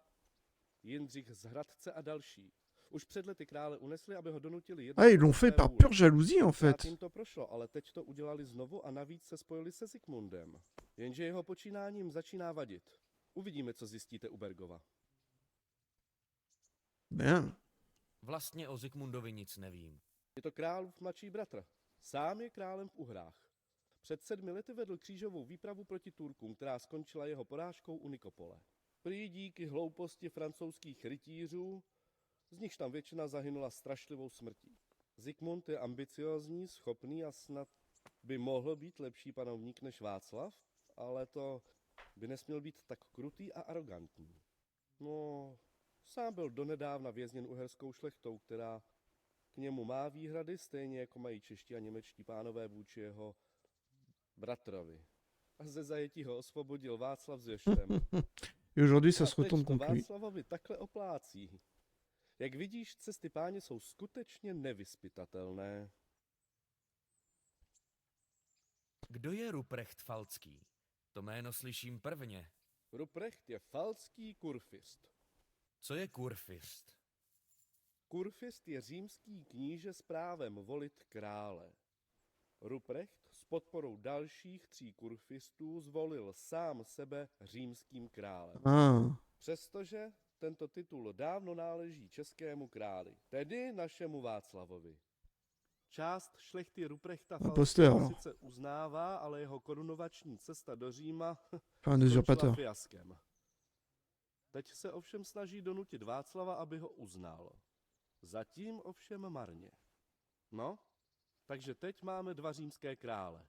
I: Jindřich z Hradce a další. Už před lety krále unesli, aby ho donutili
A: Ah, ils l'ont fait par pure jalousie, en fait.
I: Jim to prošlo, ale teď to udělali znovu a navíc se spojili se Zikmundem. Jenže jeho počínáním začíná vadit. Uvidíme, co zjistíte u Bergova.
A: Bien.
C: Vlastně o Zikmundovi nic nevím.
I: Je to králův mladší bratr. Sám je králem v Uhrách. Před 7 lety vedl křížovou výpravu proti Turkům, která skončila jeho porážkou u Nikopole. Prý díky hlouposti francouzských rytířů, z nichž tam většina zahynula strašlivou smrtí. Zikmund je ambiciózní, schopný a snad by mohl být lepší panovník než Václav, ale to by nesměl být tak krutý a arrogantní. No, sám byl donedávna vězněn uherskou šlechtou, která k němu má výhrady, stejně jako mají čeští a němečtí pánové vůči jeho bratrovi. A ze zajetí ho osvobodil Václav s Joštem.
A: Et aujourd'hui, ça se retourne contre lui.
I: Václavovi takhle oplácí. Jak vidíš, cesty páně jsou skutečně nevyzpytatelné.
C: Kdo je Ruprecht Falcký? To jméno slyším prvně.
I: Ruprecht je falcký kurfist.
C: Co je kurfist?
I: Kurfist je římský kníže s právem volit krále. Ruprecht s podporou dalších 3 kurfistů zvolil sám sebe římským králem.
A: Ah.
I: Přestože tento titul dávno náleží českému králi, tedy našemu Václavovi. Část šlechty Ruprechta Falckého sice uznává, ale jeho korunovační cesta do Říma skončila fiaskem. Teď se ovšem snaží donutit Václava, aby ho uznal. Zatím ovšem marně. No, takže teď máme 2 římské krále.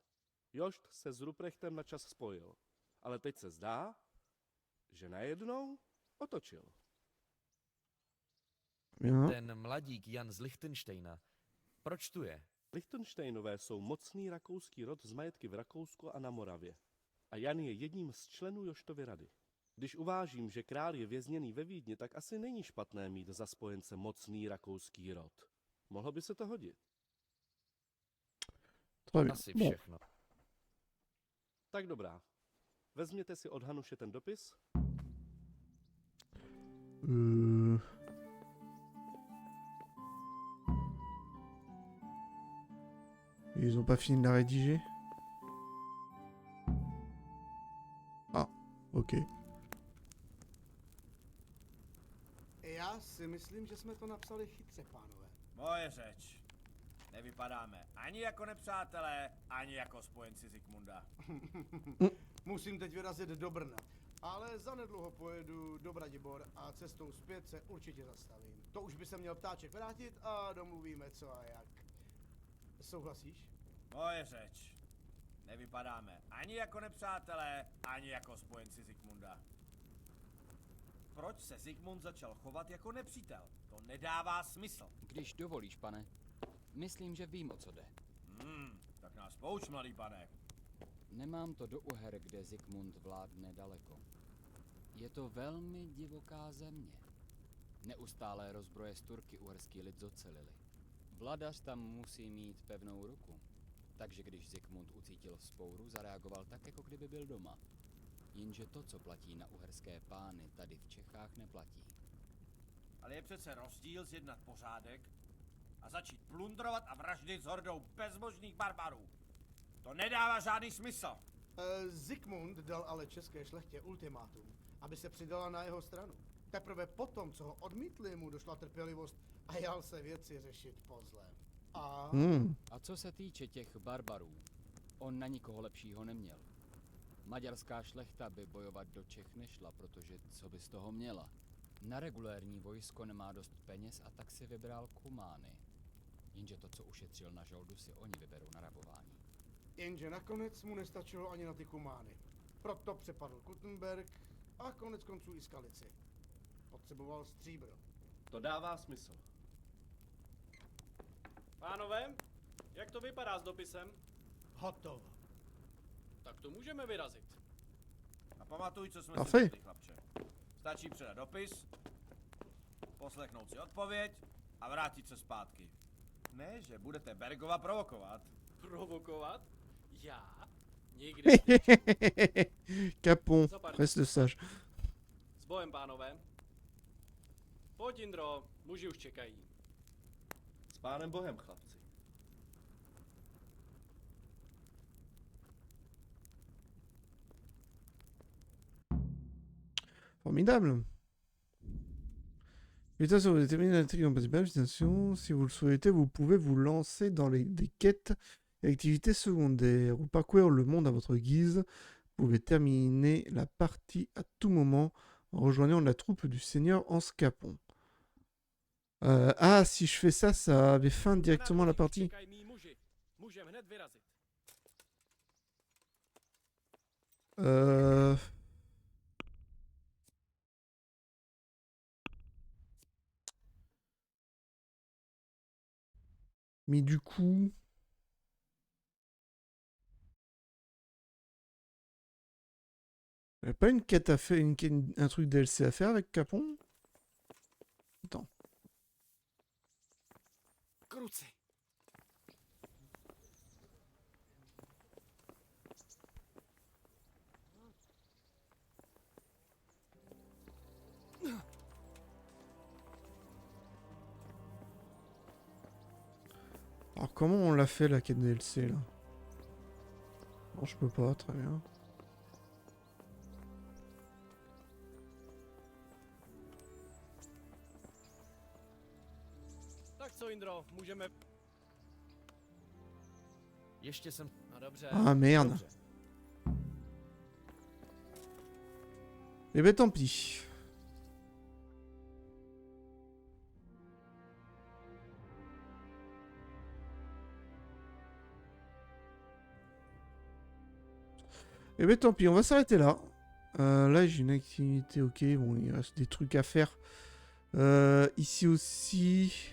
I: Jošt se s Ruprechtem na čas spojil, ale teď se zdá, že najednou otočil.
C: Ten mladík Jan z Lichtenštejna, proč tu je?
I: Lichtenštejnové jsou mocný rakouský rod z majetky v Rakousku a na Moravě. A Jan je jedním z členů Joštovy rady. Když uvážím, že král je vězněný ve Vídni, tak asi není špatné mít za spojence mocný rakouský rod. Mohlo by se to hodit.
C: Asi všechno.
I: Tak dobrá. Vezměte si od Hanuše ten dopis.
A: Ils ont pas fini de la rédiger? Ah, ok.
D: Já si myslím, že jsme to napsali chytře, pánové.
G: Moje řeč. Nevypadáme ani jako nepřátelé, ani jako spojenci Zikmunda.
D: Musím teď vyrazit do Brna, ale zanedlouho pojedu do Bratibor a cestou zpět se určitě zastavím. To už by se měl ptáček vrátit a domluvíme co a jak. Souhlasíš?
G: Moje řeč. Nevypadáme ani jako nepřátelé, ani jako spojenci Zikmunda. Proč se Zikmund začal chovat jako nepřítel? To nedává smysl.
N: Když dovolíš, pane, myslím, že vím, o co jde.
G: Tak nás pouč, mladý pane.
N: Nemám to do Uher, kde Zikmund vládne daleko. Je to velmi divoká země. Neustálé rozbroje z Turky uherský lid zocelili. Vladař tam musí mít pevnou ruku. Takže když Zikmund ucítil vzpouru, zareagoval tak, jako kdyby byl doma. Jenže to, co platí na uherské pány, tady v Čechách neplatí.
G: Ale je přece rozdíl zjednat pořádek a začít plundrovat a vraždit s hordou bezbožných barbarů. To nedává žádný smysl.
D: Zikmund dal ale české šlechtě ultimátum, aby se přidala na jeho stranu. Teprve potom, co ho odmítli, mu došla trpělivost a jal se věci řešit po zlém.
N: A co se týče těch barbarů, on na nikoho lepšího neměl. Maďarská šlechta by bojovat do Čech nešla, protože co by z toho měla? Na regulérní vojsko nemá dost peněz a tak si vybral kumány. Jenže to, co ušetřil na žoldu, si oni vyberou na rabování.
D: Jenže nakonec mu nestačilo ani na ty kumány. Proto přepadl Kuttenberg a konec konců i Skalici. Potřeboval stříbro.
I: To dává smysl.
K: Pánové, jak to vypadá s dopisem?
D: Hotovo.
K: Tak to můžeme vyrazit.
G: A pamatuj, co jsme
A: Asi.
G: si řekli, chlapče. Stačí předat dopis, poslechnout si odpověď a vrátit se zpátky. Ne, že budete Bergova provokovat.
K: Provokovat? Já? Nikdy.
A: Capon,
K: Co, pardon?
A: reste sage.
K: S bojem, pánové. Pojď, Indro, můžeme Muži už čekají.
I: S pánem Bohem, chlapci.
A: Formidable. Putain, si vous déterminez l'intrigue en principale, attention, si vous le souhaitez, vous pouvez vous lancer dans des quêtes et activités secondaires ou parcourir le monde à votre guise. Vous pouvez terminer la partie à tout moment en rejoignant la troupe du Seigneur en scapon. Ah, si je fais ça, ça avait fin directement la partie.
K: Čekají mí muži. Můžeme hned vyrazit.
A: Mais du coup... Il n'y a pas une quête à faire, un truc DLC à faire avec Capon? Attends.
J: Kruci.
A: Alors comment on l'a fait la quête DLC là? Non, je peux pas, très bien.
K: Tak co, Indro, můžeme...
B: Ještě jsem... No dobře.
A: Ah merde.
B: Dobře.
A: Eh ben tant pis. Eh ben tant pis, on va s'arrêter là. Là j'ai une activité, ok, bon il reste des trucs à faire. Ici aussi.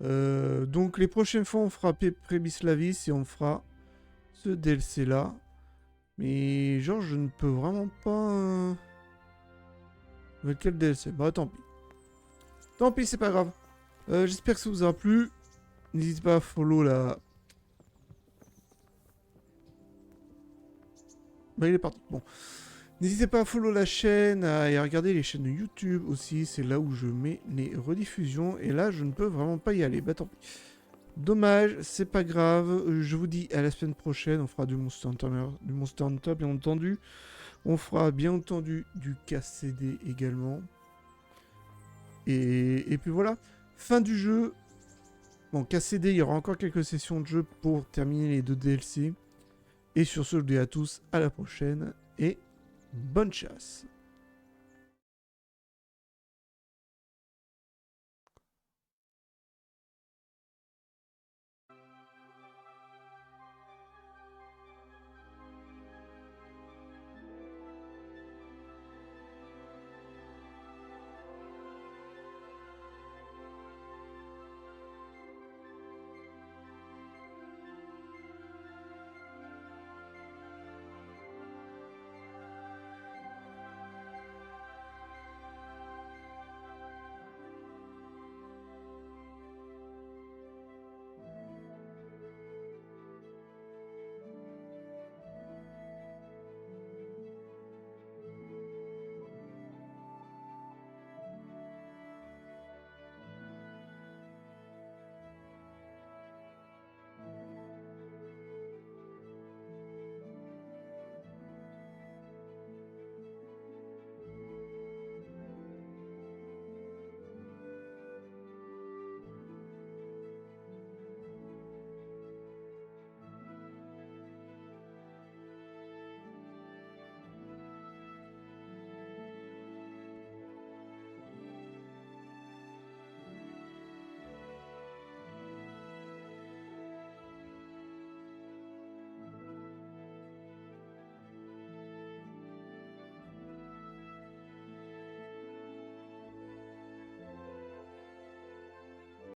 A: Donc les prochaines fois on fera Prébislavis et on fera ce DLC là. Mais genre je ne peux vraiment pas... Avec quel DLC? Bah tant pis. Tant pis, c'est pas grave. J'espère que ça vous aura plu. N'hésitez pas à follow la... Bah il est parti. Bon. N'hésitez pas à follow la chaîne et à regarder les chaînes de YouTube aussi. C'est là où je mets les rediffusions. Et là, je ne peux vraiment pas y aller. Bah tant pis. Dommage, c'est pas grave. Je vous dis à la semaine prochaine. On fera du Monster Hunter, bien entendu. On fera bien entendu du KCD également. Et puis voilà. Fin du jeu. Bon, KCD, il y aura encore quelques sessions de jeu pour terminer les 2 DLC. Et sur ce, je vous dis à tous à la prochaine. Et bonne chasse.